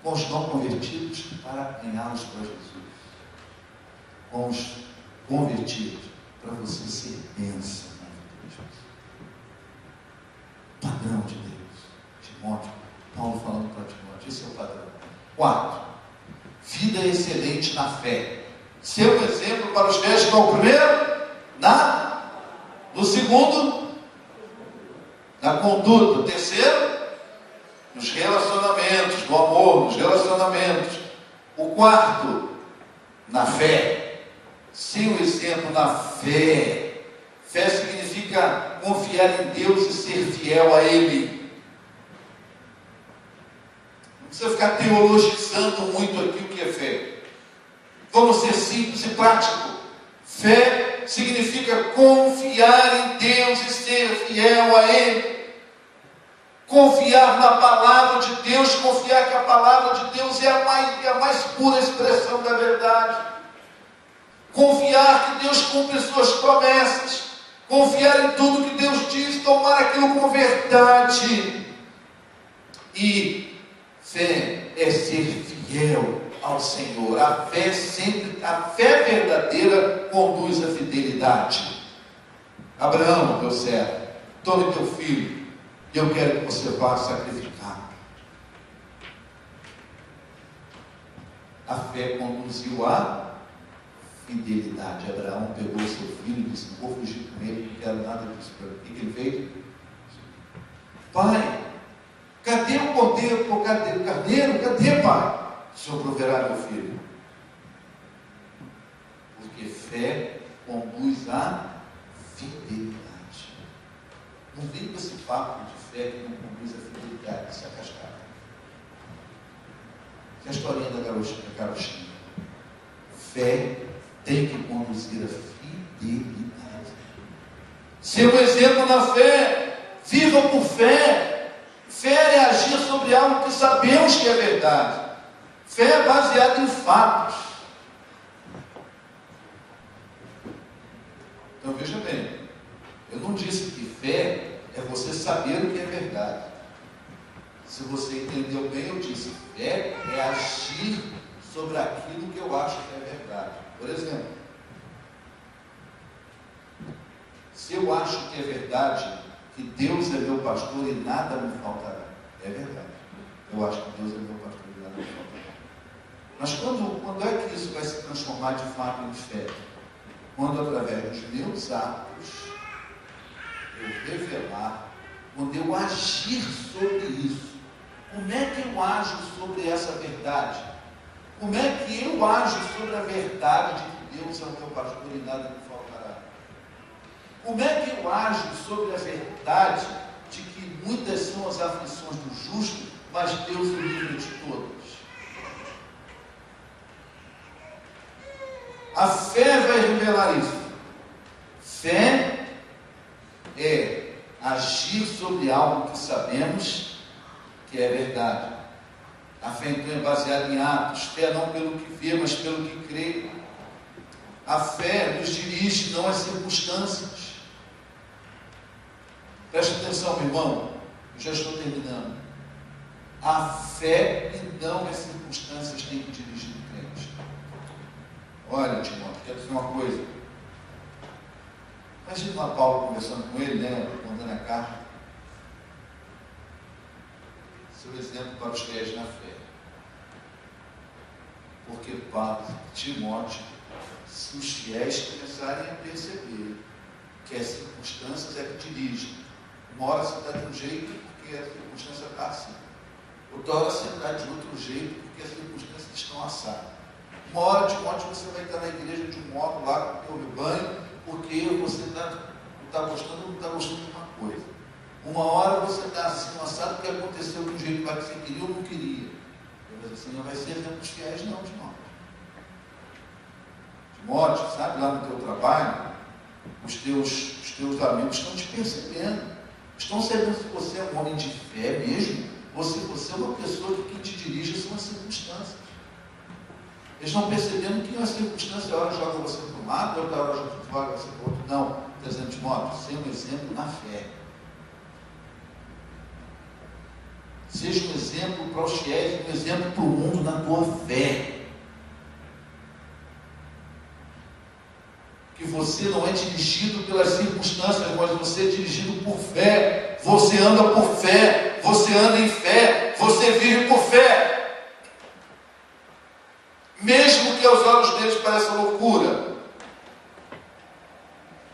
Com os não convertidos, para ganhá-los para Jesus. Com os convertidos, para você ser bênção na vida de Jesus. Padrão de Deus. Timóteo, Paulo falando para Timóteo, esse é o padrão. 4. Vida excelente na fé. Ser um exemplo para os fiéis. Qual o primeiro? No segundo, na conduta. O terceiro, nos relacionamentos, no amor, nos relacionamentos. O quarto, na fé. Ser um exemplo na fé. Fé significa confiar em Deus e ser fiel a Ele. Não precisa ficar teologizando muito aqui o que é fé. Vamos ser simples e práticos. Fé significa confiar em Deus e ser fiel a Ele. Confiar na palavra de Deus, confiar que a palavra de Deus é a mais pura expressão da verdade. Confiar que Deus cumpre suas promessas. Confiar em tudo que Deus diz, tomar aquilo como verdade. E fé é ser fiel ao Senhor. A fé verdadeira conduz à fidelidade. Abraão, meu servo, tome teu filho, e eu quero que você vá sacrificar. A fé conduziu à fidelidade. Abraão pegou seu filho e disse: não vou fugir com ele, não quero nada disso para ele. O que ele fez? Pai, cadê o cordeiro? Cadê o carneiro? Cadê, pai? O Senhor proverá meu filho. Porque fé conduz à fidelidade. Não vem com esse papo de fé que não conduz à fidelidade, isso é cascata. Que é a historinha da carochinha. Fé tem que conduzir à fidelidade. Ser um exemplo na fé. Viva por fé. Fé é agir sobre algo que sabemos que é verdade. Fé é baseada em fatos. Então veja bem, eu não disse que fé é você saber o que é verdade. Se você entendeu bem, eu disse: fé é agir sobre aquilo que eu acho que é verdade. Por exemplo, se eu acho que é verdade que Deus é meu pastor e nada me faltará, é verdade. Eu acho que Deus é meu pastor e nada me faltará. Mas quando é que isso vai se transformar de fato em fé? Quando através dos meus atos eu revelar, quando eu agir sobre isso. Como é que eu ajo sobre essa verdade? Como é que eu ajo sobre a verdade de que Deus é o meu pastor e nada me faltará? Como é que eu ajo sobre a verdade de que muitas são as aflições do justo, mas Deus o livra de todas? A fé vai revelar isso. Fé é agir sobre algo que sabemos que é verdade. A fé então é baseada em atos. Fé não pelo que vê, mas pelo que crê. A fé nos dirige, não às circunstâncias. Preste atenção, meu irmão. Eu já estou terminando. A fé e não as circunstâncias têm que dirigir o crente. Olha, Timóteo, quero dizer uma coisa. Imagina lá Paulo conversando com ele, mandando a carta. Seu exemplo para os fiéis na fé. Porque para Timóteo, se os fiéis começarem a perceber que as circunstâncias é que dirigem, uma hora você está de um jeito porque a circunstância está assim, outra hora você está de outro jeito porque as circunstâncias estão assadas. Uma hora, Timóteo, você vai estar na igreja de um modo lá com o teu rebanho, porque você está gostando ou não está gostando de uma coisa. Uma hora você está assim, assado, porque aconteceu de um jeito lá que você queria ou não queria. Mas assim, não vai ser exemplo dos fiéis, não, Timóteo. Timóteo, sabe, lá no teu trabalho, os teus amigos estão te percebendo. Estão sabendo se você é um homem de fé mesmo, ou se você é uma pessoa que quem te dirige são as circunstâncias. Eles estão percebendo que uma circunstância, hora joga você para um lado, outra hora joga você para o outro. Não, está dizendo, Timóteo, seja um exemplo na fé. Seja um exemplo para os fiéis, um exemplo para o mundo na tua fé. Que você não é dirigido pelas circunstâncias, mas você é dirigido por fé. Você anda por fé, você anda em fé, você vive por fé. Mesmo que aos olhos deles pareça loucura,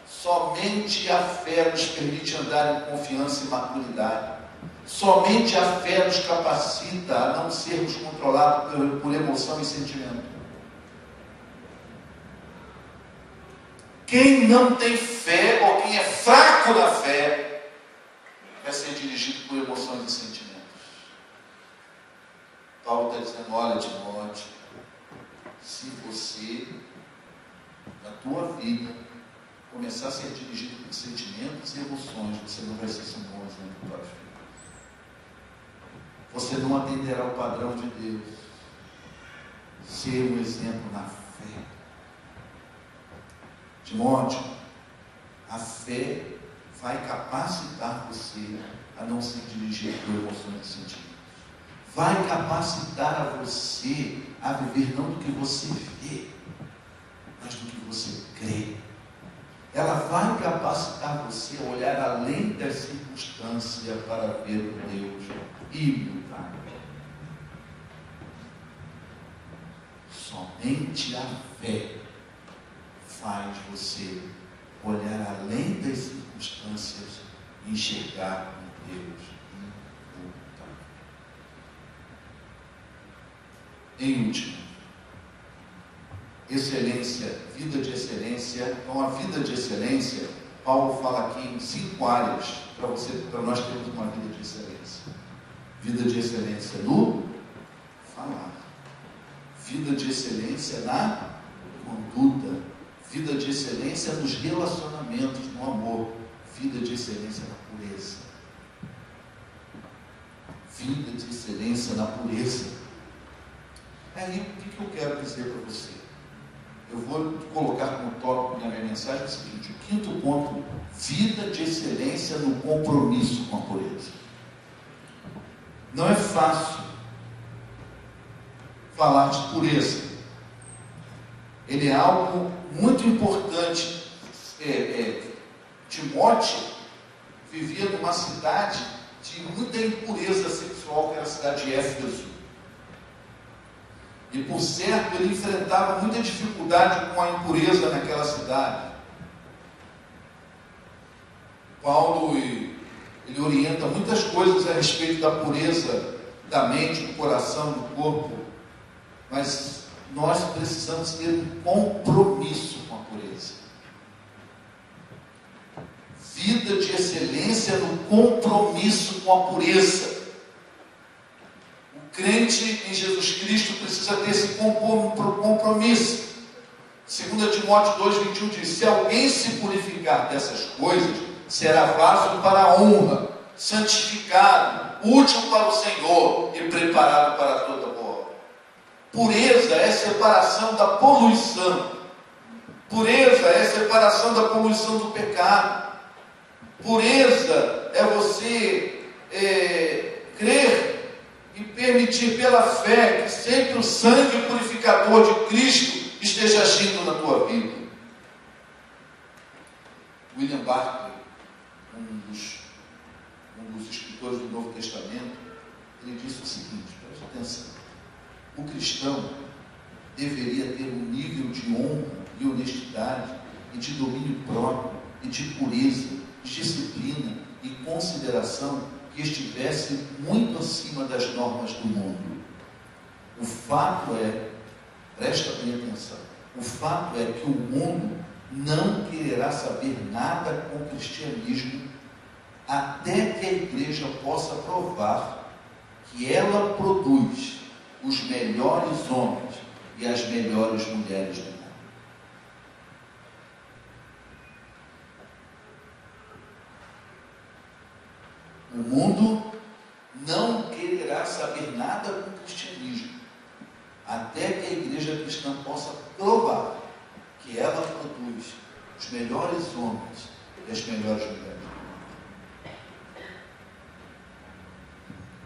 somente a fé nos permite andar em confiança e maturidade. Somente a fé nos capacita a não sermos controlados por emoção e sentimento. Quem não tem fé, ou quem é fraco na fé, vai ser dirigido por emoções e sentimentos. Paulo está dizendo, olha, Timóteo, se você, na tua vida, começar a ser dirigido por sentimentos e emoções, você não vai ser um bom exemplo para os filhos. Você não atenderá ao padrão de Deus. Ser um exemplo na fé. Timóteo, a fé vai capacitar você a não se dirigir por emoções e sentimentos. Vai capacitar a você a viver não do que você vê, mas do que você crê. Ela vai capacitar você a olhar além das circunstâncias para ver o Deus imutável. Somente a fé faz você olhar além das circunstâncias e enxergar um Deus imutável. Em último, excelência, vida de excelência. Então, a vida de excelência, Paulo fala aqui em 5 áreas para nós termos uma vida de excelência. Vida de excelência no falar, vida de excelência na conduta, vida de excelência nos relacionamentos, no amor, vida de excelência na pureza. Vida de excelência na pureza. Aí, o que eu quero dizer para você? Eu vou colocar como tópico na minha mensagem o seguinte: o 5º ponto, vida de excelência no compromisso com a pureza. Não é fácil falar de pureza. Ele é algo muito importante. Timóteo vivia numa cidade de muita impureza sexual, que era a cidade de Éfeso. E por certo ele enfrentava muita dificuldade com a impureza naquela cidade. Paulo ele orienta muitas coisas a respeito da pureza da mente, do coração, do corpo, mas nós precisamos ter um compromisso com a pureza. Vida de excelência no compromisso com a pureza. O crente em Jesus Cristo precisa ter esse compromisso. 2 Timóteo 2,21 diz: se alguém se purificar dessas coisas, será vaso para a honra, santificado, útil para o Senhor e preparado para toda boa obra. Pureza é separação da poluição. Pureza é separação da poluição do pecado. Pureza é você crer e permitir pela fé que sempre o sangue purificador de Cristo esteja agindo na tua vida. William Barclay, um dos escritores do Novo Testamento, ele disse o seguinte, preste atenção: o cristão deveria ter um nível de honra e honestidade e de domínio próprio e de pureza, de disciplina e consideração que estivesse muito acima das normas do mundo. O fato é, presta bem atenção, o fato é que o mundo não quererá saber nada com o cristianismo até que a igreja possa provar que ela produz os melhores homens e as melhores mulheres do mundo. O mundo não quererá saber nada com o cristianismo até que a igreja cristã possa provar que ela produz os melhores homens e as melhores mulheres.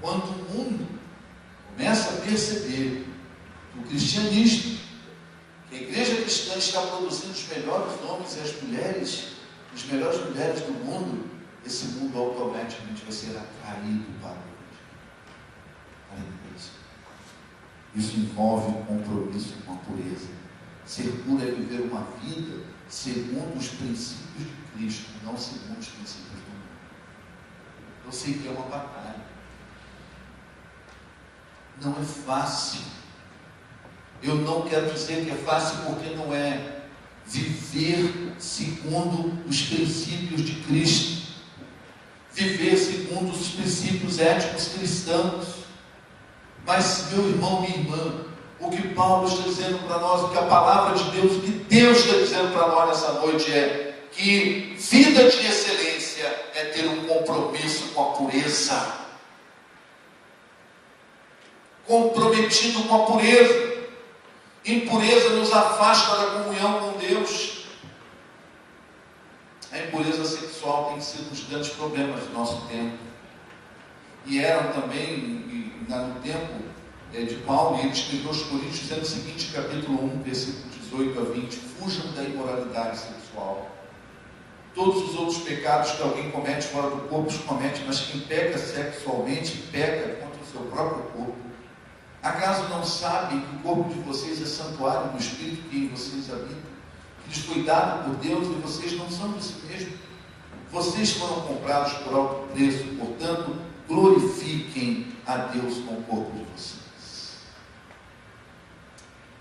Quando o mundo começa a perceber que o cristianismo, que a igreja cristã está produzindo os melhores homens e as melhores mulheres do mundo, esse mundo automaticamente vai ser atraído para a igreja. Isso envolve compromisso com a pureza. Ser puro é viver uma vida segundo os princípios de Cristo, não segundo os princípios do mundo. Eu sei que é uma batalha. Não é fácil. Eu não quero dizer que é fácil porque não é. Viver segundo os princípios de Cristo. Viver segundo os princípios éticos cristãos. Mas, meu irmão, minha irmã, o que Paulo está dizendo para nós, o que a palavra de Deus, o que Deus está dizendo para nós nessa noite é que vida de excelência é ter um compromisso com a pureza. Comprometido com a pureza. Impureza nos afasta da comunhão com Deus. A impureza sexual tem sido um dos grandes problemas do nosso tempo. E eram também, no tempo de Paulo, ele escreveu aos Coríntios dizendo o seguinte, capítulo 1, versículo 18 a 20, fujam da imoralidade sexual. Todos os outros pecados que alguém comete fora do corpo, os comete, mas quem peca sexualmente, peca contra o seu próprio corpo. Acaso não sabem que o corpo de vocês é santuário do Espírito que em vocês habita? Que foi dado por Deus e vocês não são de si mesmos. Vocês foram comprados por alto preço, portanto, glorifiquem a Deus com o corpo de vocês.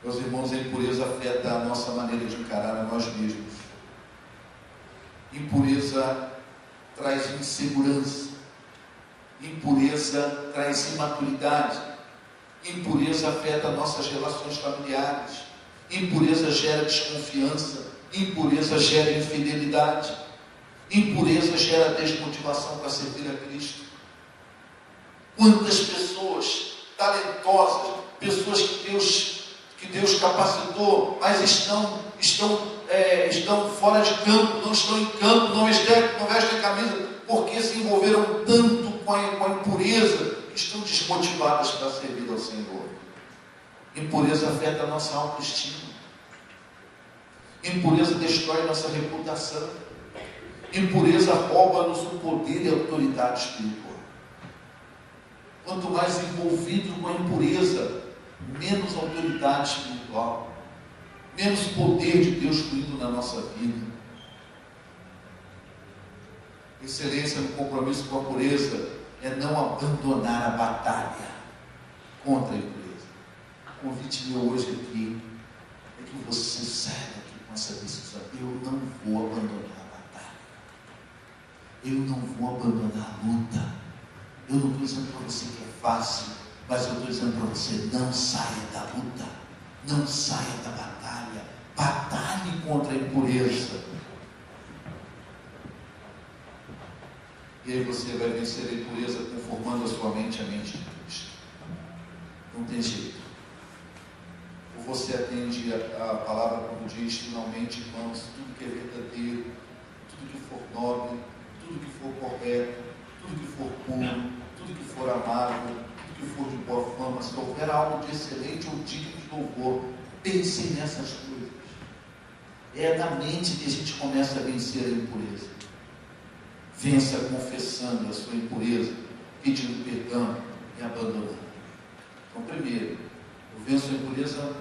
Meus irmãos, a impureza afeta a nossa maneira de encarar a nós mesmos. Impureza traz insegurança. Impureza traz imaturidade. Impureza afeta nossas relações familiares. Impureza gera desconfiança. Impureza gera infidelidade. Impureza gera desmotivação para servir a Cristo. Quantas pessoas talentosas, pessoas que Deus capacitou, mas estão fora de campo, não estão em campo, não vestem camisa, porque se envolveram tanto com a impureza, que estão desmotivadas para servir ao Senhor. Impureza afeta a nossa autoestima. Impureza destrói nossa reputação. Impureza rouba-nos o poder e a autoridade espiritual. Quanto mais envolvido com a impureza, menos autoridade espiritual, menos poder de Deus fluindo na nossa vida. Excelência no compromisso com a pureza é não abandonar a batalha contra a impureza. O convite meu hoje aqui é que você saia daqui com essa decisão. Eu não vou abandonar a batalha. Eu não vou abandonar a luta. Eu não estou dizendo para você que é fácil, mas eu estou dizendo para você, não saia da luta, não saia da batalha, batalhe contra a impureza. E aí você vai vencer a impureza conformando a sua mente à mente de Cristo. Não tem jeito. Ou você atende a palavra como diz, finalmente, irmãos, tudo que é verdadeiro, tudo que for nobre, tudo que for correto, tudo que for puro, tudo que for amável, tudo que for de boa fama, se houver algo de excelente ou digno de louvor, pense nessas coisas. É da mente que a gente começa a vencer a impureza. Vença confessando a sua impureza, pedindo perdão e abandonando. Então, primeiro, eu venço a impureza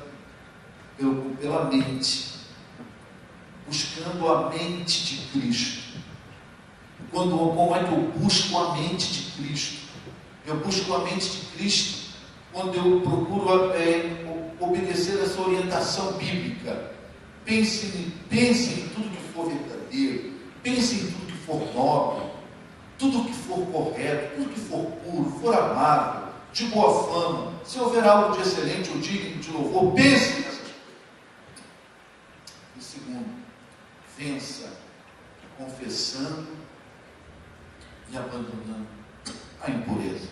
pela mente, buscando a mente de Cristo. Como é que eu busco a mente de Cristo? Eu busco a mente de Cristo quando eu procuro obedecer essa orientação bíblica. Pense em tudo que for verdadeiro, pense em tudo que for nobre, tudo que for correto, tudo que for puro, for amável, de boa fama, se houver algo de excelente ou digno de louvor, pense nessas coisas. E segundo, vença confessando e abandonando a impureza.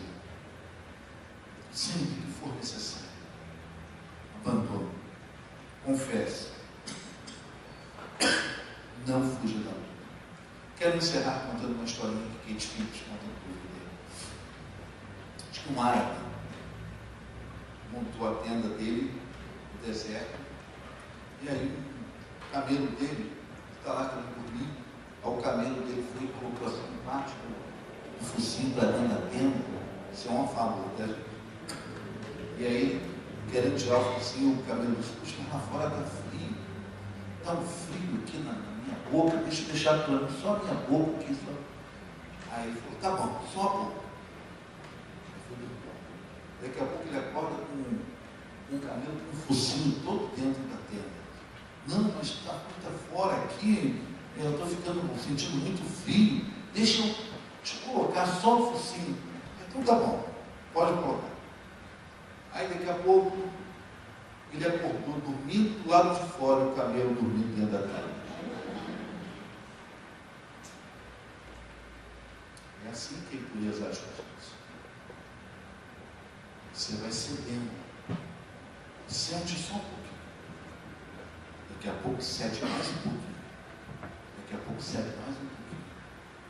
Sempre que for necessário, abandone, confesse, não fuja da luta. Quero encerrar contando uma historinha que Kate Phillips conta no livro dele. Acho que um árabe montou a tenda dele no deserto, e aí o camelo dele está lá querendo dormir. Aí o camelo dele foi e colocou assim embaixo o focinho para dentro da tenda. Isso é uma fábula, né? E aí, querendo tirar o focinho, o camelo disse: puxa, lá fora está frio. Está um frio aqui na minha boca, deixa eu deixar claro, só a minha boca aqui. Só. Aí ele falou: tá bom, só a boca. Daqui a pouco ele acorda com um camelo com um focinho todo dentro da tenda. Não, mas está fora aqui, eu estou sentindo muito frio, deixa eu te colocar só o focinho. Então tá bom, pode colocar. Aí daqui a pouco ele acordou dormindo do lado de fora, o camelo dormindo dentro da tenda. É assim que a impureza age com a gente. Você vai cedendo. Cede só um pouquinho. Daqui a pouco cede mais um pouquinho. Daqui a pouco cede mais um pouquinho.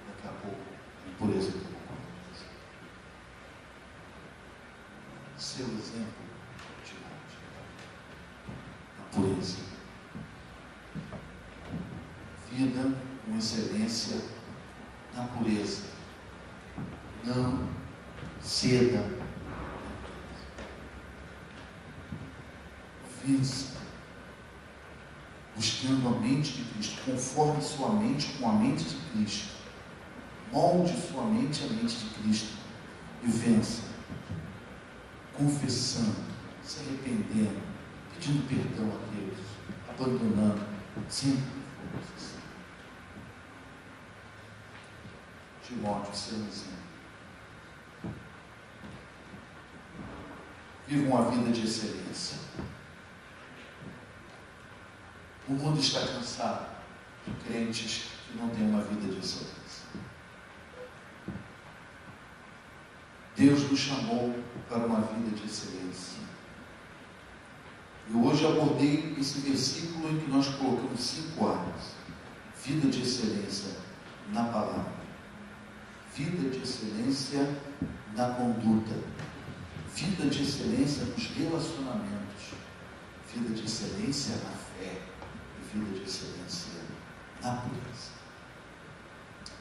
Daqui a pouco a impureza toma conta de você. Seu exemplo de a pureza. Vida com excelência na pureza. Não ceda. Vença. Buscando a mente de Cristo. Conforme sua mente com a mente de Cristo. Molde sua mente à mente de Cristo. E vença. Confessando, se arrependendo, pedindo perdão a Deus, abandonando, sempre que for necessário. Timóteo, seu exemplo. Viva uma vida de excelência. O mundo está cansado de crentes que não têm uma vida de excelência. Deus nos chamou para uma vida de excelência. E hoje abordei esse versículo em que nós colocamos 5 áreas. Vida de excelência na palavra. Vida de excelência na conduta. Vida de excelência nos relacionamentos. Vida de excelência na fé. E vida de excelência na pureza.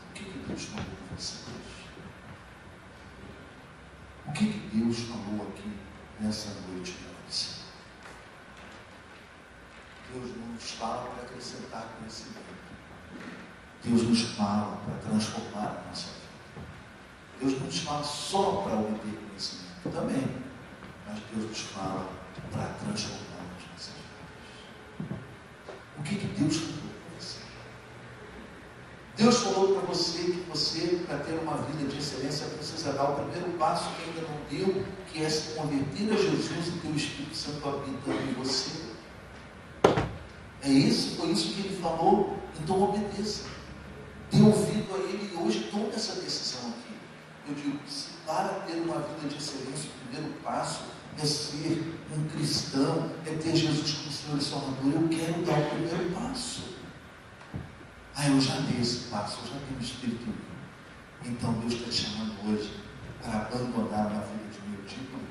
O que Deus falou com você hoje? O que Deus falou aqui nessa noite para você? Deus não nos fala para acrescentar conhecimento. Deus nos fala para transformar a nossa vida. Deus não nos fala só para obter conhecimento também, mas Deus nos fala para transformar as nossas vidas. O que Deus falou para você? Deus falou para você que você, para ter uma vida de excelência, precisa dar o primeiro passo que ainda não deu, que é se converter a Jesus e ter o Espírito Santo habitando em você. Foi isso que ele falou. Então obedeça. Dê ouvido a ele e hoje tome essa decisão aqui. Eu digo, se para ter uma vida de excelência, o primeiro passo é ser um cristão, é ter Jesus como Senhor e Salvador. Eu quero dar o primeiro passo. Eu já dei esse passo, eu já tenho o Espírito Santo. Então Deus está te chamando hoje para abandonar uma vida de mediocridade.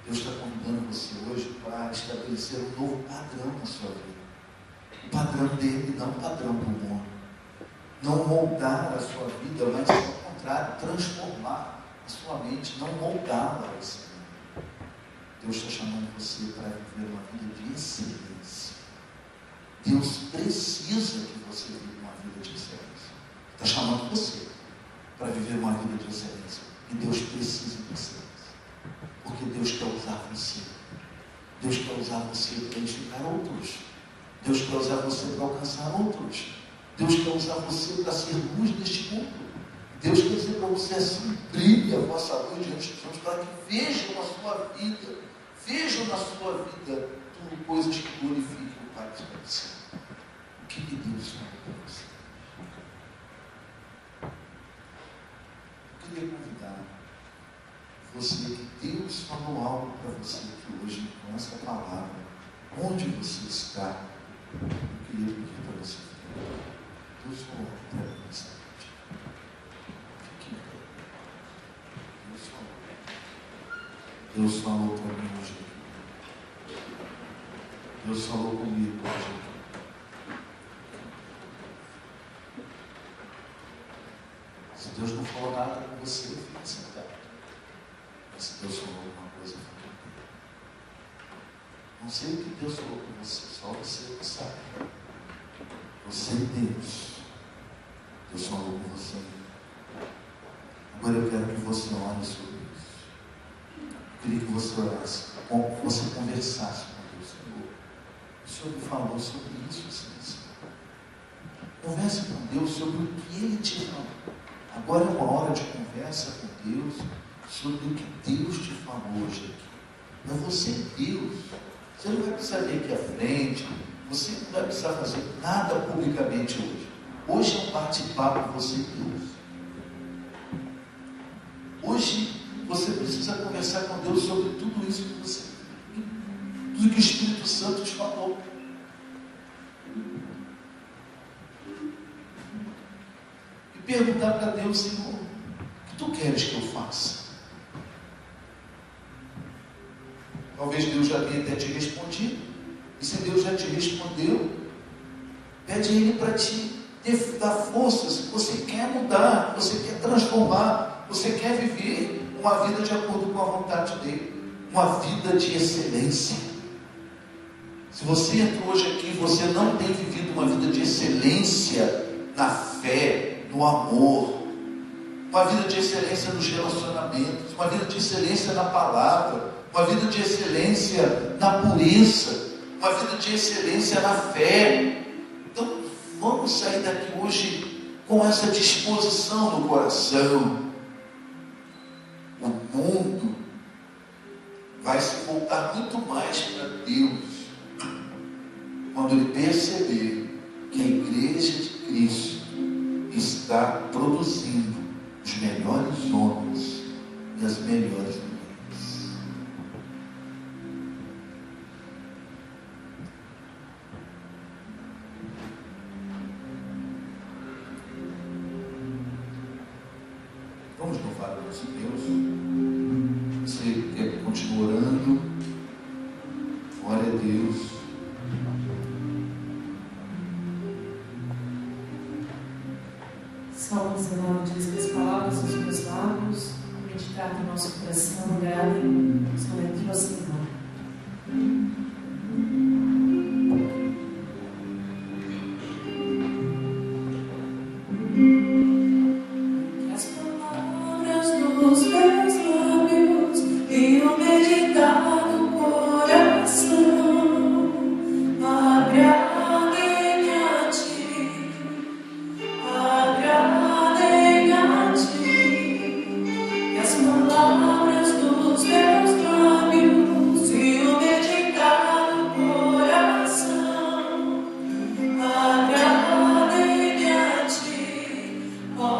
Deus está convidando você hoje para estabelecer um novo padrão na sua vida. O padrão dele, não o padrão do mundo. Não moldar a sua vida, mas ao contrário, transformar a sua mente, não moldá-la a esse mundo. Deus está chamando você para viver uma vida de excelência. Deus precisa que você viva uma vida de excelência. Está chamando você para viver uma vida de excelência. E Deus precisa de excelência. Porque Deus quer usar você. Deus quer usar você para edificar outros. Deus quer usar você para alcançar outros. Deus quer usar você para ser luz neste mundo. Deus quer dizer para você assim: brilhe a vossa luz diante dos homens, para que vejam a sua vida, vejam na sua vida tudo coisas que glorifiquem o Pai que está no céu. O que Deus falou para você? Eu queria convidar você que Deus falou algo para você aqui hoje, com essa palavra, onde você está. Eu queria pedir para você. Deus falou para mim essa noite. Fique bem. Deus falou para mim hoje. Deus falou comigo hoje. Se Deus não falou nada com você, fique sentado. Mas se Deus falou alguma coisa, fique bem. Não sei o que Deus falou com você, só você que sabe. Você e Deus. Deus falou com você. Agora eu quero que você ore sobre isso. Eu queria que você orasse, que você conversasse com Deus. Senhor, o Senhor me falou sobre isso, Senhor. Converse com Deus sobre o que Ele te falou. Agora é uma hora de conversa com Deus sobre o que Deus te falou hoje aqui. Não é você, Deus. Você não vai precisar vir aqui à frente. Você não vai precisar fazer nada publicamente hoje. Hoje é um bate-papo com você e Deus. Hoje você precisa conversar com Deus sobre tudo isso que você, tudo que o Espírito Santo te falou. E perguntar para Deus: Senhor, o que tu queres que eu faça? Talvez Deus já tenha até te respondido. E se Deus já te respondeu, pede a Ele para te dar força. Se você quer mudar, você quer transformar, você quer viver uma vida de acordo com a vontade dEle, uma vida de excelência. Se você entrou hoje aqui e você não tem vivido uma vida de excelência na fé, no amor, uma vida de excelência nos relacionamentos, uma vida de excelência na palavra, uma vida de excelência na pureza, uma vida de excelência na fé. Então, vamos sair daqui hoje com essa disposição no coração. O mundo vai se voltar muito mais para Deus quando ele perceber que a igreja de Cristo está produzindo os melhores homens e as melhores mulheres. Vamos louvar o nosso Deus. Você quer que continue orando? Glória a Deus. Salmo 19 diz que as palavras dos meus lábios, meditar no nosso coração, agradem somente ao Senhor. Oh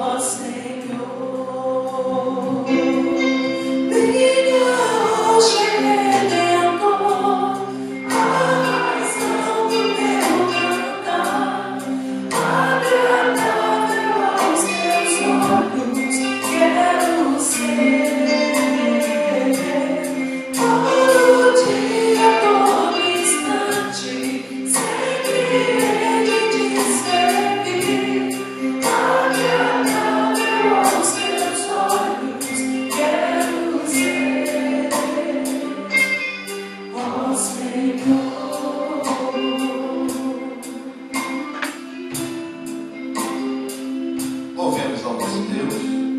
louvemos ao nosso Deus.